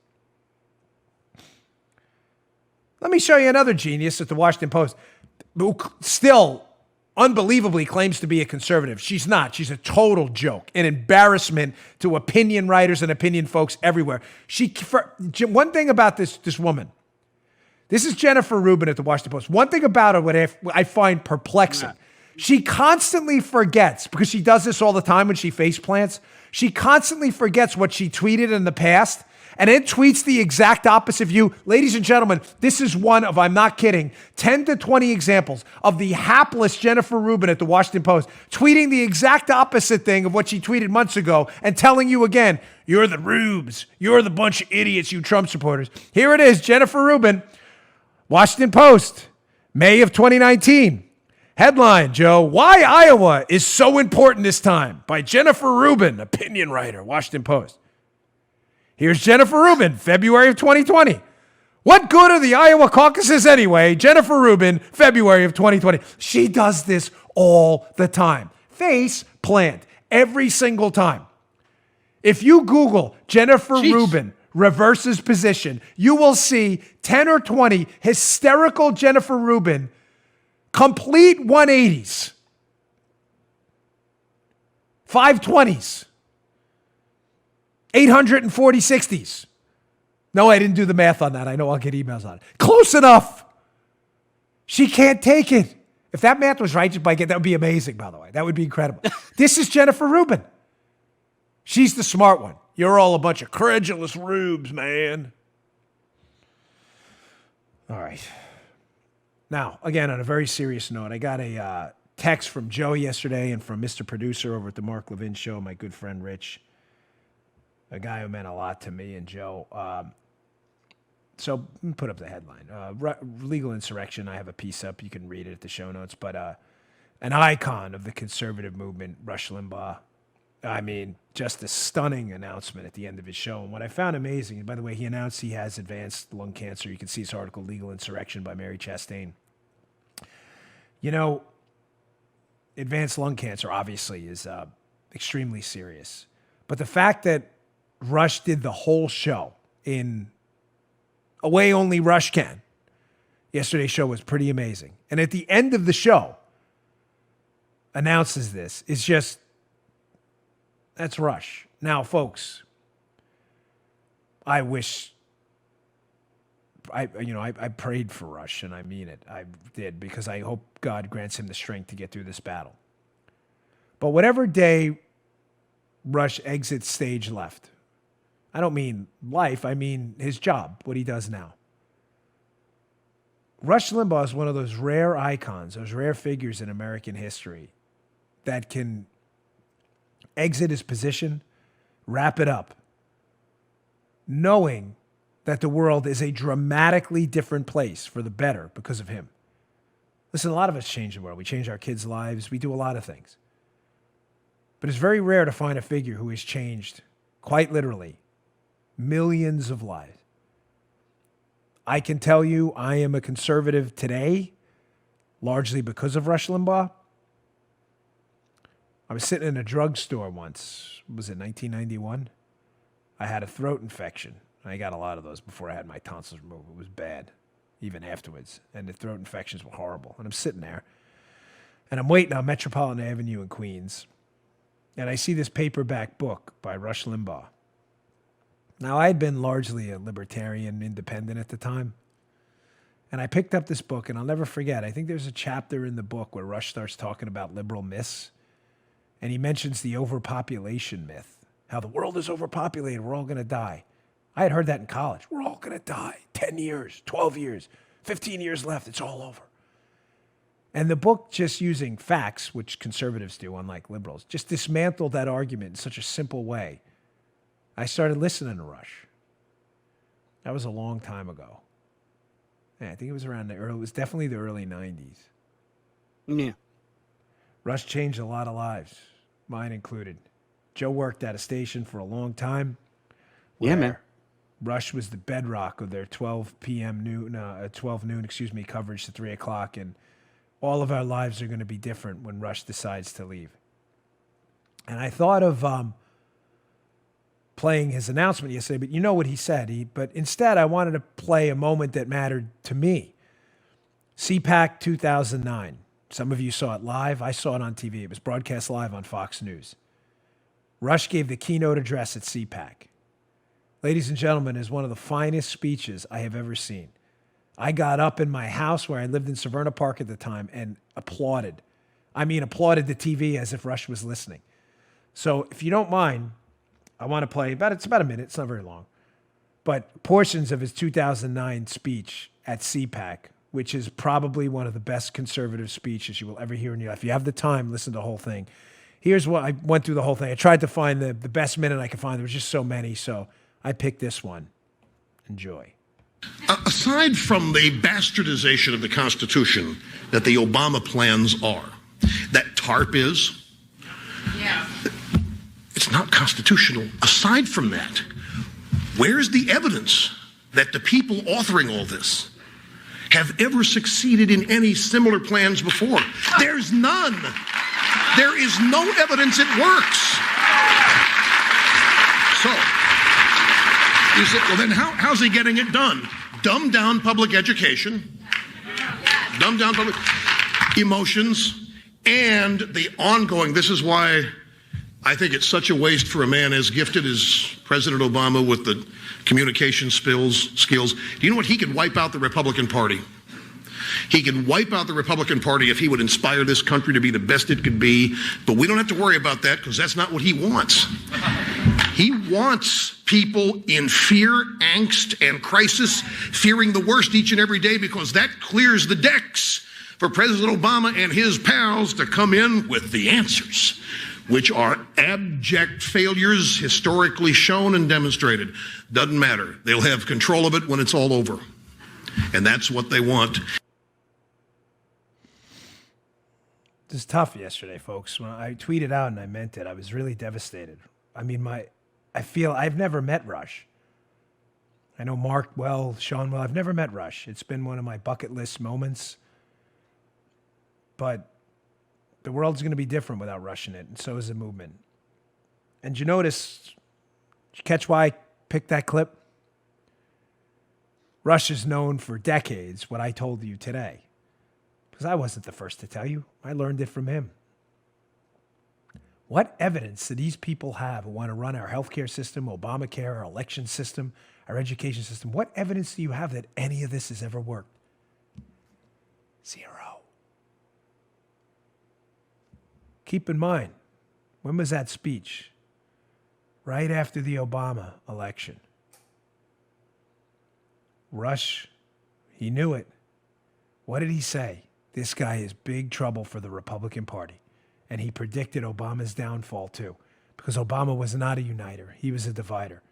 Let me show you another genius at the Washington Post who still unbelievably claims to be a conservative. She's not. She's a total joke, an embarrassment to opinion writers and opinion folks everywhere. One thing about this woman, this is Jennifer Rubin at the Washington Post. One thing about her, what I find perplexing, she constantly forgets, because she does this all the time when she face plants, she constantly forgets what she tweeted in the past and then tweets the exact opposite view. Ladies and gentlemen, this is one of, I'm not kidding, 10 to 20 examples of the hapless Jennifer Rubin at the Washington Post tweeting the exact opposite thing of what she tweeted months ago and telling you again, you're the rubes, you're the bunch of idiots, you Trump supporters. Here it is, Jennifer Rubin, Washington Post, May of 2019. Headline, Joe, Why Iowa is So Important This Time by Jennifer Rubin, opinion writer, Washington Post. Here's Jennifer Rubin, February of 2020. What good are the Iowa caucuses anyway? Jennifer Rubin, February of 2020. She does this all the time. Face plant, every single time. If you Google Jennifer Rubin reverses position, you will see 10 or 20 hysterical Jennifer Rubin complete 180s, 520s, 840 60s. No, I didn't do the math on that. I know I'll get emails on it. Close enough. She can't take it. If that math was right, that would be amazing, by the way. That would be incredible. This is Jennifer Rubin. She's the smart one. You're all a bunch of credulous rubes, man. All right. Now, again, on a very serious note, I got a text from Joe yesterday and from Mr. Producer over at the Mark Levin Show, my good friend Rich, a guy who meant a lot to me and Joe. So put up the headline. Legal insurrection, I have a piece up. You can read it at the show notes. But an icon of the conservative movement, Rush Limbaugh. I mean, just a stunning announcement at the end of his show. And what I found amazing, and by the way, he announced he has advanced lung cancer. You can see his article, Legal Insurrection by Mary Chastain. You know, advanced lung cancer obviously is extremely serious. But the fact that Rush did the whole show in a way only Rush can, yesterday's show was pretty amazing. And at the end of the show, announces this, is just, that's Rush. Now, folks, I prayed for Rush, and I mean it. I did, because I hope God grants him the strength to get through this battle. But whatever day Rush exits stage left, I don't mean life, I mean his job, what he does now. Rush Limbaugh is one of those rare icons, those rare figures in American history that can exit his position, wrap it up, knowing that the world is a dramatically different place for the better because of him. Listen, a lot of us change the world. We change our kids' lives. We do a lot of things. But it's very rare to find a figure who has changed, quite literally, millions of lives. I can tell you I am a conservative today, largely because of Rush Limbaugh. I was sitting in a drugstore once. Was it 1991? I had a throat infection. I got a lot of those before I had my tonsils removed. It was bad, even afterwards. And the throat infections were horrible. And I'm sitting there, and I'm waiting on Metropolitan Avenue in Queens. And I see this paperback book by Rush Limbaugh. Now, I had been largely a libertarian independent at the time. And I picked up this book, and I'll never forget. I think there's a chapter in the book where Rush starts talking about liberal myths. And he mentions the overpopulation myth. How the world is overpopulated, we're all going to die. I had heard that in college. We're all going to die. 10 years, 12 years, 15 years left, it's all over. And the book, just using facts, which conservatives do, unlike liberals, just dismantled that argument in such a simple way. I started listening to Rush. That was a long time ago. Yeah, I think it was it was definitely the early 90s. Yeah. Rush changed a lot of lives, mine included. Joe worked at a station for a long time. Yeah, man. Rush was the bedrock of their 12 noon coverage to 3 o'clock. And all of our lives are going to be different when Rush decides to leave. And I thought of playing his announcement yesterday, but you know what he said. But instead, I wanted to play a moment that mattered to me. CPAC 2009. Some of you saw it live. I saw it on TV. It was broadcast live on Fox News. Rush gave the keynote address at CPAC. Ladies and gentlemen, it is one of the finest speeches I have ever seen. I got up in my house where I lived in Severna Park at the time and applauded. Applauded the TV as if Rush was listening. So if you don't mind, I want to play it's about a minute. It's not very long. But portions of his 2009 speech at CPAC, which is probably one of the best conservative speeches you will ever hear in your life. If you have the time, listen to the whole thing. Here's what I went through the whole thing. I tried to find the best minute I could find. There was just so many, so I picked this one. Enjoy. Aside from the bastardization of the Constitution that the Obama plans are, that TARP is, it's not constitutional. Aside from that, where's the evidence that the people authoring all this have ever succeeded in any similar plans before? There's none. There is no evidence it works. So, you say, well then how's he getting it done? Dumb down public education, dumb down public emotions, and the ongoing, this is why I think it's such a waste for a man as gifted as President Obama with the communication skills. Do you know what? He could wipe out the Republican Party. He can wipe out the Republican Party if he would inspire this country to be the best it could be. But we don't have to worry about that because that's not what he wants. He wants people in fear, angst, and crisis, fearing the worst each and every day because that clears the decks for President Obama and his pals to come in with the answers, which are abject failures historically shown and demonstrated. Doesn't matter. They'll have control of it when it's all over. And that's what they want. It was tough yesterday, folks. When I tweeted out and I meant it, I was really devastated. I feel I've never met Rush. I know Mark well, Sean well. I've never met Rush. It's been one of my bucket list moments. But the world's going to be different without Rush in it, and so is the movement. And you catch why I picked that clip? Rush is known for decades, what I told you today. Because I wasn't the first to tell you. I learned it from him. What evidence do these people have who want to run our healthcare system, Obamacare, our election system, our education system? What evidence do you have that any of this has ever worked? Zero. Keep in mind, when was that speech? Right after the Obama election. Rush, he knew it. What did he say? This guy is big trouble for the Republican Party. And he predicted Obama's downfall too, because Obama was not a uniter. He was a divider.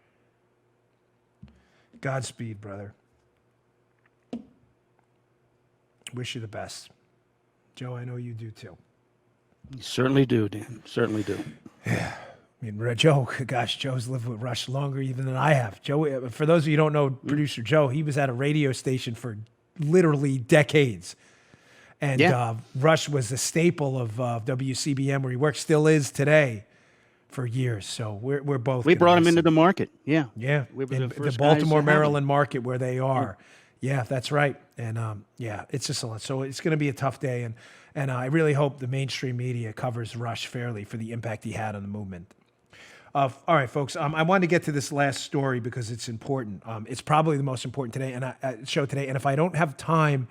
Godspeed, brother. Wish you the best. Joe, I know you do too. You certainly do, Dan. Certainly do. Yeah. Joe's lived with Rush longer even than I have. Joe, for those of you who don't know producer Joe, he was at a radio station for literally decades. And Rush was a staple of WCBM where he works, still is today for years. So we're both. We brought him into the market. Yeah. Yeah. We were In the first Baltimore, guys to have Maryland him. market where they are. Yeah, that's right. And it's just a lot. So it's going to be a tough day. And I really hope the mainstream media covers Rush fairly for the impact he had on the movement. All right, folks. I wanted to get to this last story because it's important. It's probably the most important today and show today. And if I don't have time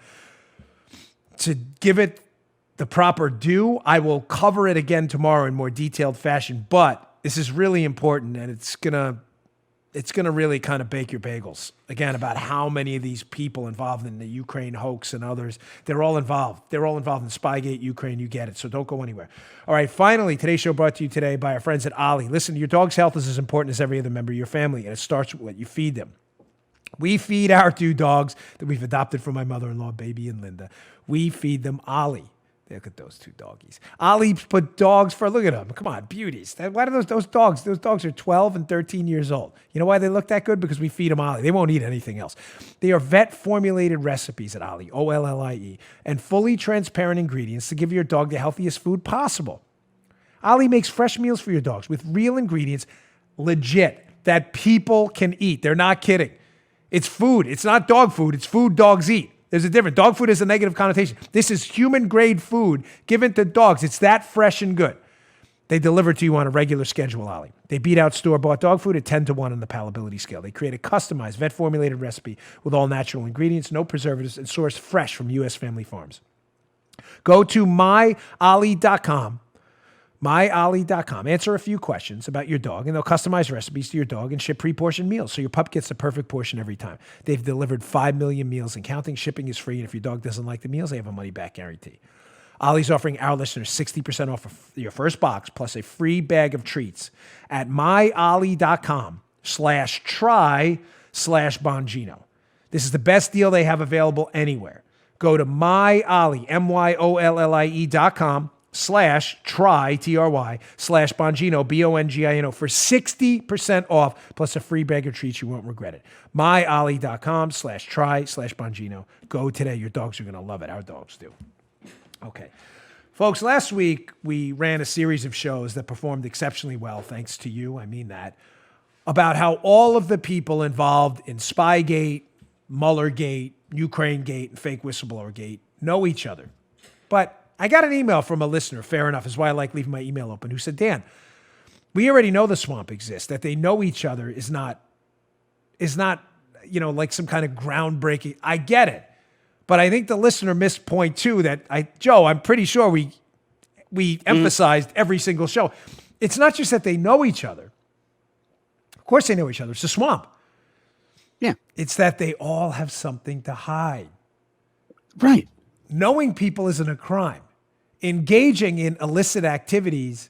to give it the proper due, I will cover it again tomorrow in more detailed fashion. But this is really important, and it's gonna really kind of bake your bagels. Again, about how many of these people involved in the Ukraine hoax and others, they're all involved. They're all involved in Spygate, Ukraine, you get it. So don't go anywhere. All right, finally, today's show brought to you today by our friends at Ollie. Listen, your dog's health is as important as every other member of your family, and it starts with what you feed them. We feed our 2 dogs that we've adopted from my mother-in-law, Baby and Linda. We feed them Ollie. Look at those 2 doggies. Ollie put dogs for, look at them. Come on, beauties. Why do those dogs? Those dogs are 12 and 13 years old. You know why they look that good? Because we feed them Ollie. They won't eat anything else. They are vet-formulated recipes at Ollie, O-L-L-I-E, and fully transparent ingredients to give your dog the healthiest food possible. Ollie makes fresh meals for your dogs with real ingredients, legit, that people can eat. They're not kidding. It's food. It's not dog food. It's food dogs eat. There's a difference. Dog food has a negative connotation. This is human-grade food given to dogs. It's that fresh and good. They deliver to you on a regular schedule, Ollie. They beat out store-bought dog food at 10 to 1 on the palatability scale. They create a customized, vet-formulated recipe with all natural ingredients, no preservatives, and sourced fresh from U.S. family farms. Go to myollie.com. myollie.com. Answer a few questions about your dog, and they'll customize recipes to your dog and ship pre-portioned meals so your pup gets the perfect portion every time. They've delivered 5 million meals and counting. Shipping is free, and if your dog doesn't like the meals, they have a money-back guarantee. Ollie's offering our listeners 60% off of your first box plus a free bag of treats at myollie.com/try/Bongino. This is the best deal they have available anywhere. Go to myollie, myollie.com/try/Bongino, Bongino, for 60% off plus a free bag of treats. You won't regret it. myollie.com/try/Bongino. Go today. Your dogs are going to love it. Our dogs do. Okay. Folks, last week we ran a series of shows that performed exceptionally well, thanks to you. I mean that. About how all of the people involved in Spygate, Muellergate, Ukrainegate, and Fake Whistleblower Gate know each other. But I got an email from a listener, fair enough, is why I like leaving my email open, who said, Dan, we already know the swamp exists. That they know each other is not, like some kind of groundbreaking. I get it. But I think the listener missed point 2 that Joe, I'm pretty sure we emphasized every single show. It's not just that they know each other. Of course they know each other. It's a swamp. Yeah. It's that they all have something to hide. Right. Knowing people isn't a crime. Engaging in illicit activities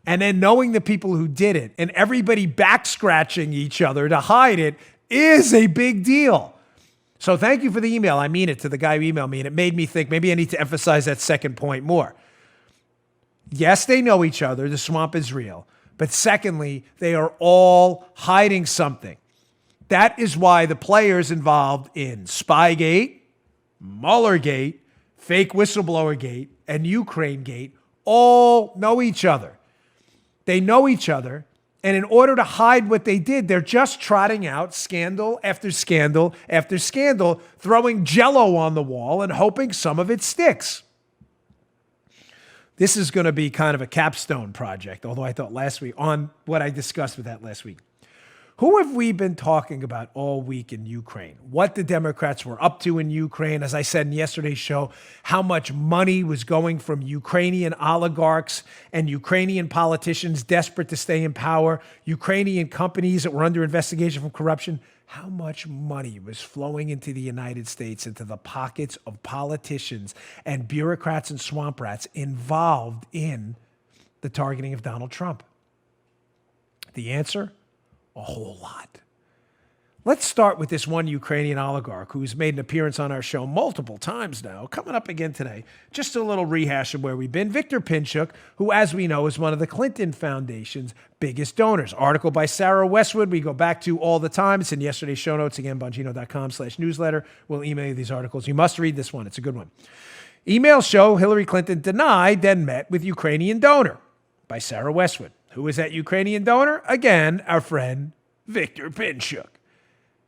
and then knowing the people who did it and everybody back scratching each other to hide it is a big deal. So thank you for the email. I mean it, to the guy who emailed me, and it made me think maybe I need to emphasize that second point more. Yes, they know each other. The swamp is real. But secondly, they are all hiding something. That is why the players involved in Spygate, Muellergate, Fake Whistleblower Gate, and Ukrainegate all know each other. They know each other. And in order to hide what they did, they're just trotting out scandal after scandal after scandal, throwing Jell-O on the wall and hoping some of it sticks. This is going to be kind of a capstone project, although I thought last week, on what I discussed with that last week. Who have we been talking about all week in Ukraine? What the Democrats were up to in Ukraine. As I said in yesterday's show, how much money was going from Ukrainian oligarchs and Ukrainian politicians desperate to stay in power, Ukrainian companies that were under investigation for corruption. How much money was flowing into the United States, into the pockets of politicians and bureaucrats and swamp rats involved in the targeting of Donald Trump? The answer? A whole lot. Let's start with this one Ukrainian oligarch who's made an appearance on our show multiple times now, coming up again today. Just a little rehash of where we've been. Victor Pinchuk, who, as we know, is one of the Clinton Foundation's biggest donors. Article by Sarah Westwood we go back to all the time. It's in yesterday's show notes. Again, Bongino.com/newsletter. We'll email you these articles. You must read this one. It's a good one. Emails show Hillary Clinton denied, then met with Ukrainian donor by Sarah Westwood. Who is that Ukrainian donor? Again, our friend Viktor Pinchuk,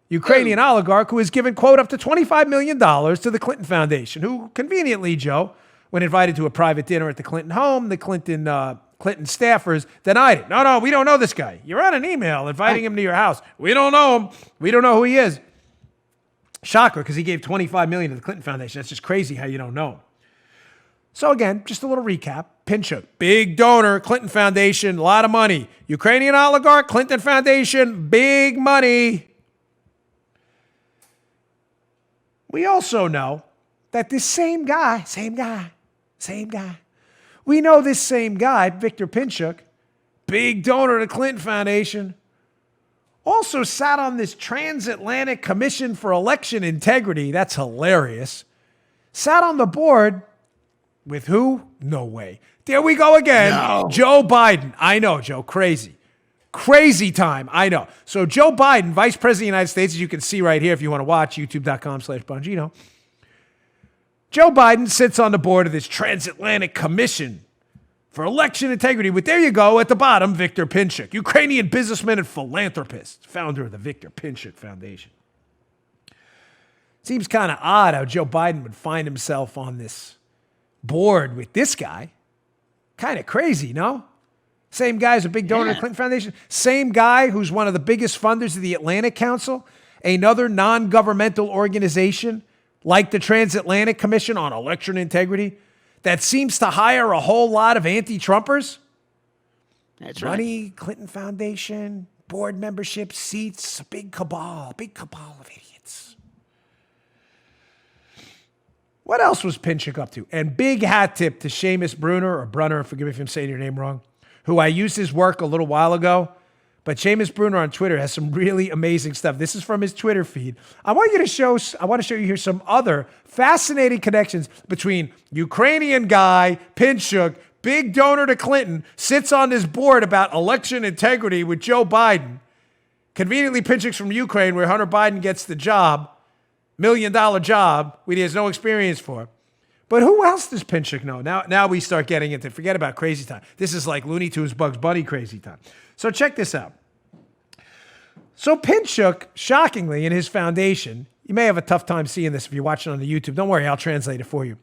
Ukrainian oligarch who has given, quote, up to $25 million to the Clinton Foundation, who conveniently, Joe, when invited to a private dinner at the Clinton home, the Clinton staffers denied it. No, we don't know this guy. You're on an email inviting him to your house. We don't know him. We don't know who he is. Shocker, because he gave $25 million to the Clinton Foundation. That's just crazy how you don't know him. So again, just a little recap. Pinchuk, big donor, Clinton Foundation, a lot of money. Ukrainian oligarch, Clinton Foundation, big money. We also know that this same guy, we know this same guy, Viktor Pinchuk, big donor to the Clinton Foundation, also sat on this Transatlantic Commission for Election Integrity. That's hilarious. Sat on the board with who? No way. There we go again. No. Joe Biden. I know, Joe. Crazy. Crazy time. I know. So Joe Biden, Vice President of the United States, as you can see right here if you want to watch, youtube.com/Bongino. Joe Biden sits on the board of this Transatlantic Commission for Election Integrity with, there you go, at the bottom, Viktor Pinchuk, Ukrainian businessman and philanthropist, founder of the Viktor Pinchuk Foundation. Seems kind of odd how Joe Biden would find himself on this board with this guy. Kind of crazy, no? Same guy who's a big donor to the Clinton Foundation. Same guy who's one of the biggest funders of the Atlantic Council, another non-governmental organization like the Transatlantic Commission on Election Integrity that seems to hire a whole lot of anti-Trumpers. That's right. Money, Clinton Foundation, board membership, seats, a big cabal of idiots. What else was Pinchuk up to? And big hat tip to Seamus Brunner, forgive me if I'm saying your name wrong, who I used his work a little while ago. But Seamus Brunner on Twitter has some really amazing stuff. This is from his Twitter feed. I want to show you here some other fascinating connections between Ukrainian guy, Pinchuk, big donor to Clinton, sits on this board about election integrity with Joe Biden. Conveniently, Pinchuk's from Ukraine, where Hunter Biden gets the job, $1 million job, he has no experience for. But who else does Pinchuk know? Now we start getting into, forget about crazy time. This is like Looney Tunes, Bugs Bunny crazy time. So check this out. So Pinchuk, shockingly, in his foundation, you may have a tough time seeing this if you're watching on the YouTube. Don't worry, I'll translate it for you.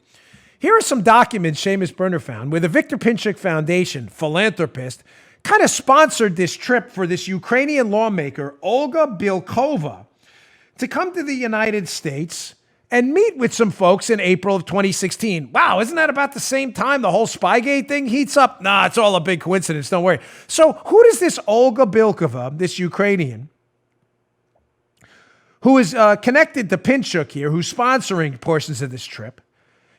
Here are some documents Seamus Brunner found where the Viktor Pinchuk Foundation, philanthropist, kind of sponsored this trip for this Ukrainian lawmaker, Olga Bilkova, to come to the United States and meet with some folks in April of 2016. Wow, isn't that about the same time the whole Spygate thing heats up? Nah, it's all a big coincidence, don't worry. So who does this Olga Bilkova, this Ukrainian, who is connected to Pinchuk here, who's sponsoring portions of this trip?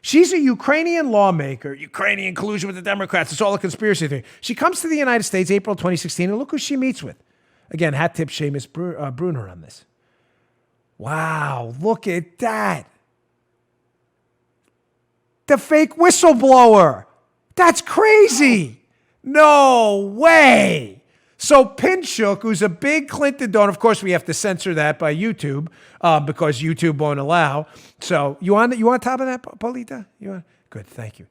She's a Ukrainian lawmaker, Ukrainian collusion with the Democrats. It's all a conspiracy theory. She comes to the United States April 2016, and look who she meets with. Again, hat tip Seamus Brunner on this. Wow, look at that. The fake whistleblower. That's crazy. No way. So Pinchuk, who's a big Clinton donor, of course we have to censor that by YouTube because YouTube won't allow. So you on top of that, Polita? Good, thank you.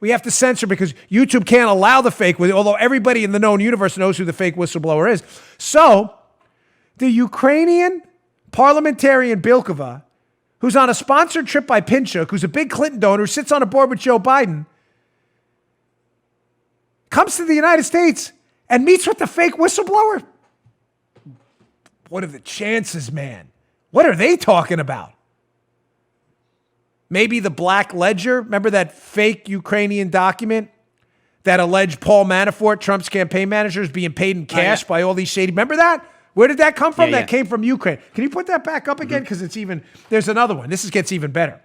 We have to censor because YouTube can't allow the fake, although everybody in the known universe knows who the fake whistleblower is. So the Ukrainian parliamentarian Bilkova, who's on a sponsored trip by Pinchuk, who's a big Clinton donor, who sits on a board with Joe Biden, comes to the United States and meets with the fake whistleblower? What are the chances, man? What are they talking about? Maybe the Black Ledger? Remember that fake Ukrainian document that alleged Paul Manafort, Trump's campaign manager, is being paid in cash by all these shady... Remember that? Where did that come from? That came from Ukraine. Can you put that back up again? Because there's another one. This gets even better.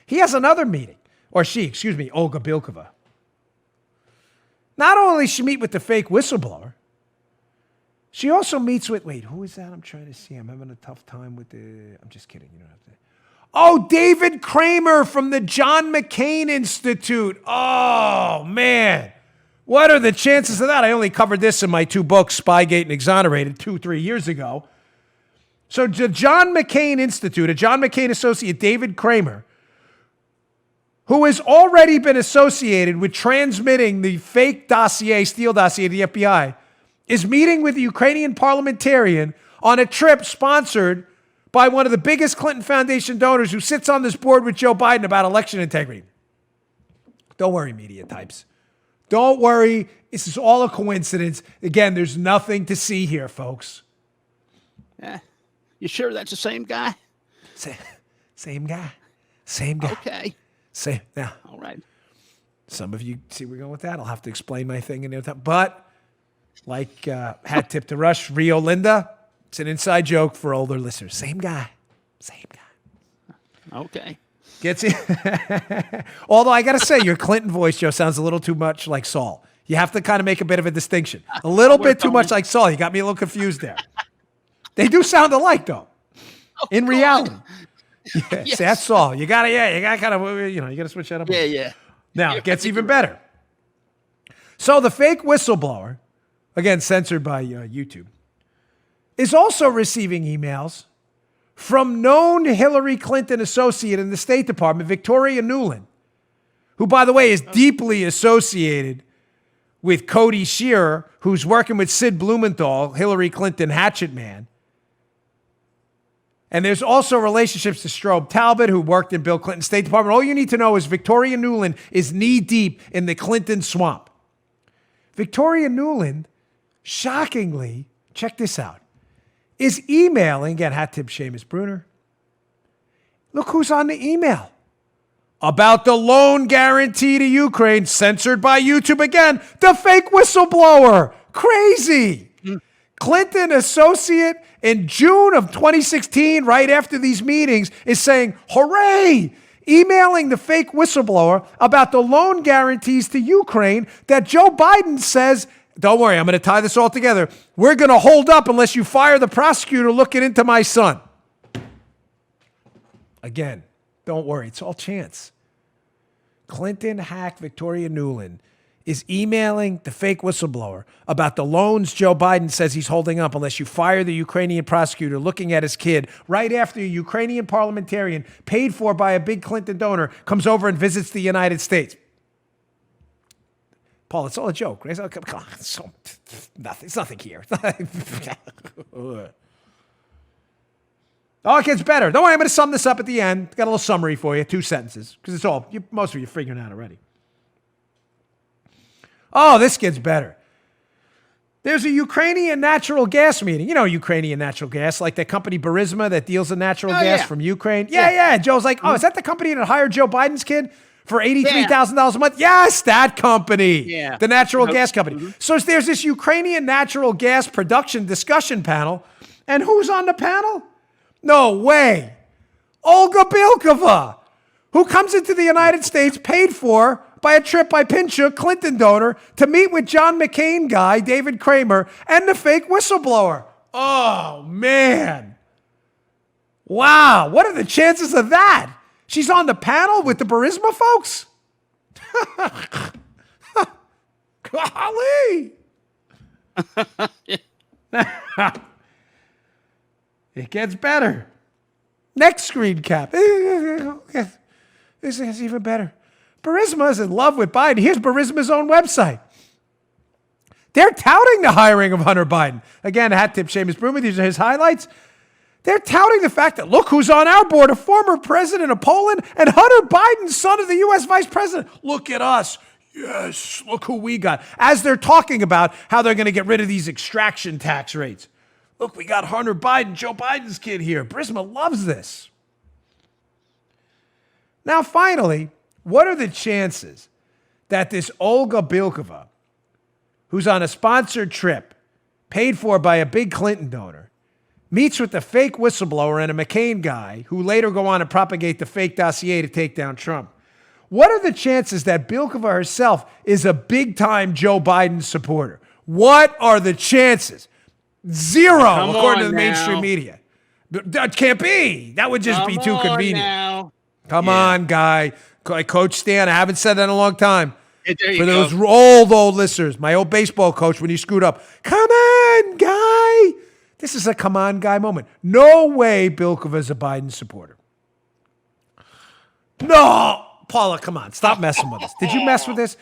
He has another meeting, or she, Olga Bilkova. Not only does she meet with the fake whistleblower, she also meets with, wait, who is that? I'm trying to see. I'm having a tough time with I'm just kidding. You don't have to. Oh, David Kramer from the John McCain Institute. Oh, man. What are the chances of that? I only covered this in my two books, Spygate and Exonerated, 2-3 years ago. So the John McCain Institute, a John McCain associate, David Kramer, who has already been associated with transmitting the fake dossier, Steele dossier to the FBI, is meeting with the Ukrainian parliamentarian on a trip sponsored by one of the biggest Clinton Foundation donors who sits on this board with Joe Biden about election integrity. Don't worry, media types. Don't worry. This is all a coincidence. Again, there's nothing to see here, folks. You sure that's the same guy? Same guy. Same guy. Okay. Same. Now, all right. Some of you see where we're going with that. I'll have to explain my thing in no time. But like hat tip to Rush, Rio Linda, it's an inside joke for older listeners. Same guy. Same guy. Okay. Gets it. Although I got to say, your Clinton voice, Joe, sounds a little too much like Saul. You have to kind of make a bit of a distinction. A little bit too much like Saul. You got me a little confused there. They do sound alike, though. In reality. Yeah, yes. See, that's Saul. You got to kind of, you got to switch that up. Yeah. Now, it gets even better. So the fake whistleblower, again, censored by YouTube, is also receiving emails from known Hillary Clinton associate in the State Department, Victoria Nuland, who, by the way, is deeply associated with Cody Shearer, who's working with Sid Blumenthal, Hillary Clinton hatchet man. And there's also relationships to Strobe Talbot, who worked in Bill Clinton's State Department. All you need to know is Victoria Nuland is knee-deep in the Clinton swamp. Victoria Nuland, shockingly, check this out, is emailing, again, hat tip Seamus Bruner. Look who's on the email. About the loan guarantee to Ukraine, censored by YouTube again, the fake whistleblower. Crazy. Clinton associate in June of 2016, right after these meetings, is saying, hooray, emailing the fake whistleblower about the loan guarantees to Ukraine that Joe Biden says, don't worry, I'm going to tie this all together. We're going to hold up unless you fire the prosecutor looking into my son. Again, don't worry, it's all chance. Clinton hack Victoria Nuland is emailing the fake whistleblower about the loans Joe Biden says he's holding up unless you fire the Ukrainian prosecutor looking at his kid right after a Ukrainian parliamentarian paid for by a big Clinton donor comes over and visits the United States. Paul, it's all a joke, right? Come on, nothing. It's nothing here. Oh, it gets better. Don't worry, I'm going to sum this up at the end. Got a little summary for you, 2 sentences, because it's all, most of you are figuring it out already. Oh, this gets better. There's a Ukrainian natural gas meeting. You know Ukrainian natural gas, like that company Burisma that deals in natural gas from Ukraine. Yeah. Joe's like, oh, is that the company that hired Joe Biden's kid for $83,000 a month? Yes, that company. Yeah. The natural gas company. So there's this Ukrainian natural gas production discussion panel. And who's on the panel? No way. Olga Bilkova, who comes into the United States paid for by a trip by Pinchuk, Clinton donor, to meet with John McCain guy, David Kramer, and the fake whistleblower. Oh, man. Wow. What are the chances of that? She's on the panel with the Burisma folks? Golly. It gets better. Next screen cap. This is even better. Burisma is in love with Biden. Here's Burisma's own website. They're touting the hiring of Hunter Biden. Again, hat tip Seamus Bruner. These are his highlights. They're touting the fact that, look who's on our board, a former president of Poland and Hunter Biden, son of the U.S. vice president. Look at us. Yes, look who we got. As they're talking about how they're going to get rid of these extraction tax rates. Look, we got Hunter Biden, Joe Biden's kid here. Burisma loves this. Now, finally, what are the chances that this Olga Bilkova, who's on a sponsored trip paid for by a big Clinton donor, meets with the fake whistleblower and a McCain guy who later go on to propagate the fake dossier to take down Trump? What are the chances that Bilkova herself is a big-time Joe Biden supporter? What are the chances? Zero, according to the mainstream media. That can't be. That would just be too convenient. Now. Come on, guy. Coach Stan, I haven't said that in a long time. For those old listeners, my old baseball coach when he screwed up. Come on, guy. This is a come on, guy moment. No way Bilkova is a Biden supporter. No. Paula, come on. Stop messing with us. Did you mess with this?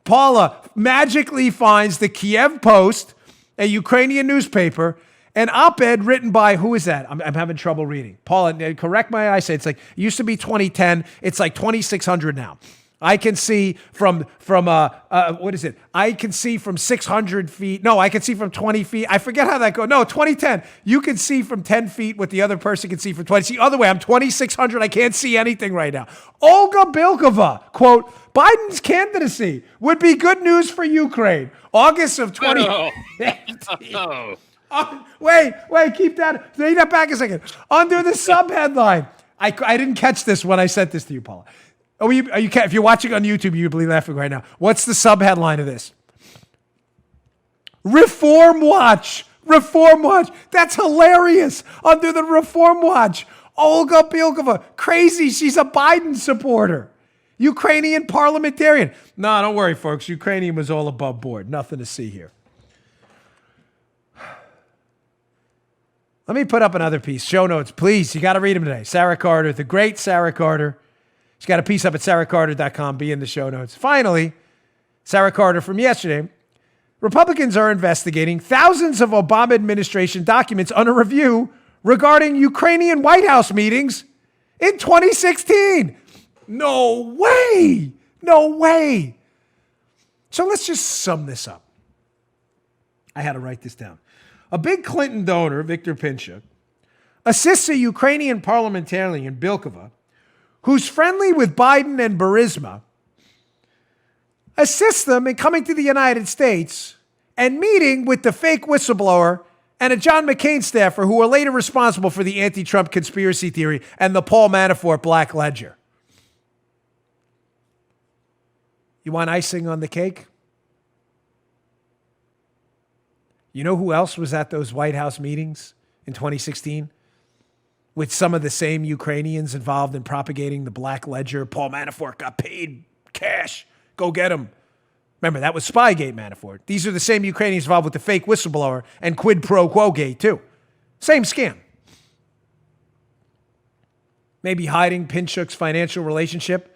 Paula magically finds the Kiev Post, a Ukrainian newspaper, an op-ed written by, who is that? I'm having trouble reading. Paula, correct my eyesight. It's like, it used to be 2010. It's like 2600 now. I can see from what is it? I can see from 600 feet. No, I can see from 20 feet. I forget how that goes. No, 2010. You can see from 10 feet what the other person can see from 20. See, other way, I'm 2600. I can't see anything right now. Olga Bilkova, quote, Biden's candidacy would be good news for Ukraine. August of 2015. Wait, keep that. Read that back a second. Under the subheadline. I didn't catch this when I sent this to you, Paula. Oh, if you're watching on YouTube, you'd be laughing right now. What's the subheadline of this? Reform Watch. Reform Watch. That's hilarious. Under the Reform Watch. Olga Bilkova. Crazy. She's a Biden supporter. Ukrainian parliamentarian. No, don't worry, folks. Ukrainian was all above board. Nothing to see here. Let me put up another piece. Show notes, please. You got to read them today. Sarah Carter, the great Sarah Carter. She's got a piece up at sarahcarter.com. Be in the show notes. Finally, Sarah Carter from yesterday. Republicans are investigating thousands of Obama administration documents under review regarding Ukrainian White House meetings in 2016. No way. No way. So let's just sum this up. I had to write this down. A big Clinton donor, Viktor Pinchuk, assists a Ukrainian parliamentarian, Bilkova, who's friendly with Biden and Burisma, assists them in coming to the United States and meeting with the fake whistleblower and a John McCain staffer who were later responsible for the anti-Trump conspiracy theory and the Paul Manafort Black Ledger. You want icing on the cake? You know who else was at those White House meetings in 2016? With some of the same Ukrainians involved in propagating the Black Ledger. Paul Manafort got paid cash. Go get him. Remember, that was Spygate Manafort. These are the same Ukrainians involved with the fake whistleblower and quid pro quo gate, too. Same scam. Maybe hiding Pinchuk's financial relationship.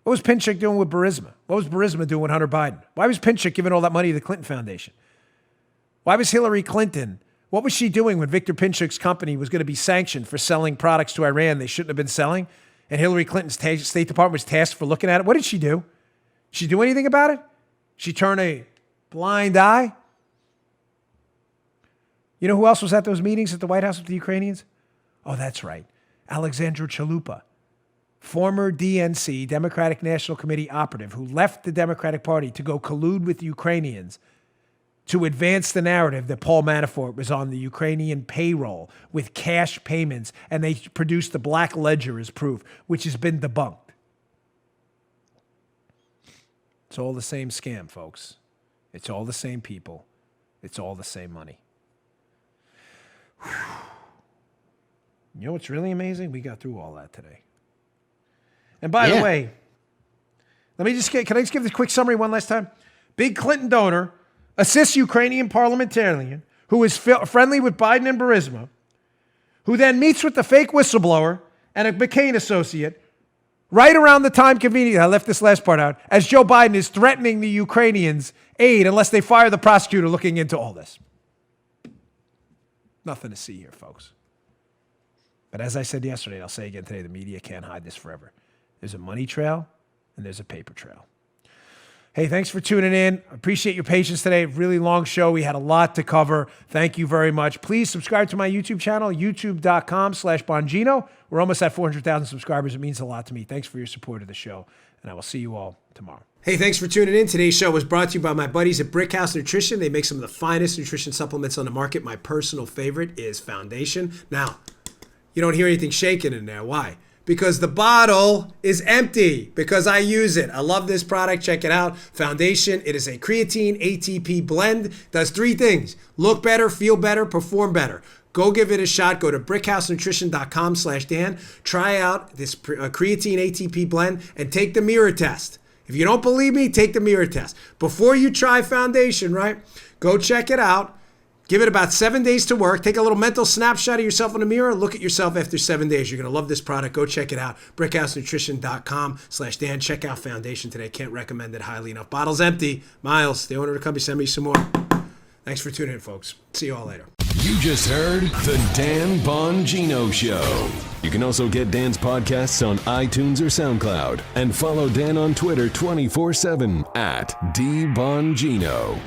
What was Pinchuk doing with Burisma? What was Burisma doing with Hunter Biden? Why was Pinchuk giving all that money to the Clinton Foundation? Why was Hillary Clinton... What was she doing when Viktor Pinchuk's company was going to be sanctioned for selling products to Iran they shouldn't have been selling? And Hillary Clinton's State Department was tasked for looking at it. What did she do? Did she do anything about it? She turned a blind eye? You know who else was at those meetings at the White House with the Ukrainians? Oh, that's right. Alexandra Chalupa, former DNC, Democratic National Committee operative, who left the Democratic Party to go collude with the Ukrainians to advance the narrative that Paul Manafort was on the Ukrainian payroll with cash payments, and they produced the Black Ledger as proof, which has been debunked. It's all the same scam, folks. It's all the same people. It's all the same money. Whew. You know what's really amazing? We got through all that today. And by the way, can I just give this quick summary one last time? Big Clinton donor assists Ukrainian parliamentarian who is friendly with Biden and Burisma, who then meets with the fake whistleblower and a McCain associate right around the time convenient, I left this last part out, as Joe Biden is threatening the Ukrainians' aid unless they fire the prosecutor looking into all this. Nothing to see here, folks. But as I said yesterday, I'll say again today, the media can't hide this forever. There's a money trail and there's a paper trail. Hey, thanks for tuning in. I appreciate your patience today. Really long show. We had a lot to cover. Thank you very much. Please subscribe to my YouTube channel, youtube.com/Bongino. We're almost at 400,000 subscribers. It means a lot to me. Thanks for your support of the show, and I will see you all tomorrow. Hey, thanks for tuning in. Today's show was brought to you by my buddies at Brickhouse Nutrition. They make some of the finest nutrition supplements on the market. My personal favorite is Foundation. Now, you don't hear anything shaking in there. Why? Because the bottle is empty, because I use it. I love this product. Check it out. Foundation. It is a creatine ATP blend. Does three things: look better, feel better, perform better. Go give it a shot. Go to brickhousenutrition.com/Dan. Try out this creatine ATP blend and take the mirror test. If you don't believe me, take the mirror test. Before you try Foundation, right? Go check it out. Give it about 7 days to work. Take a little mental snapshot of yourself in the mirror. Look at yourself after 7 days. You're going to love this product. Go check it out. BrickhouseNutrition.com/Dan. Check out Foundation today. Can't recommend it highly enough. Bottle's empty. Miles, the owner of the company, send me some more. Thanks for tuning in, folks. See you all later. You just heard The Dan Bongino Show. You can also get Dan's podcasts on iTunes or SoundCloud. And follow Dan on Twitter 24/7 @DBongino.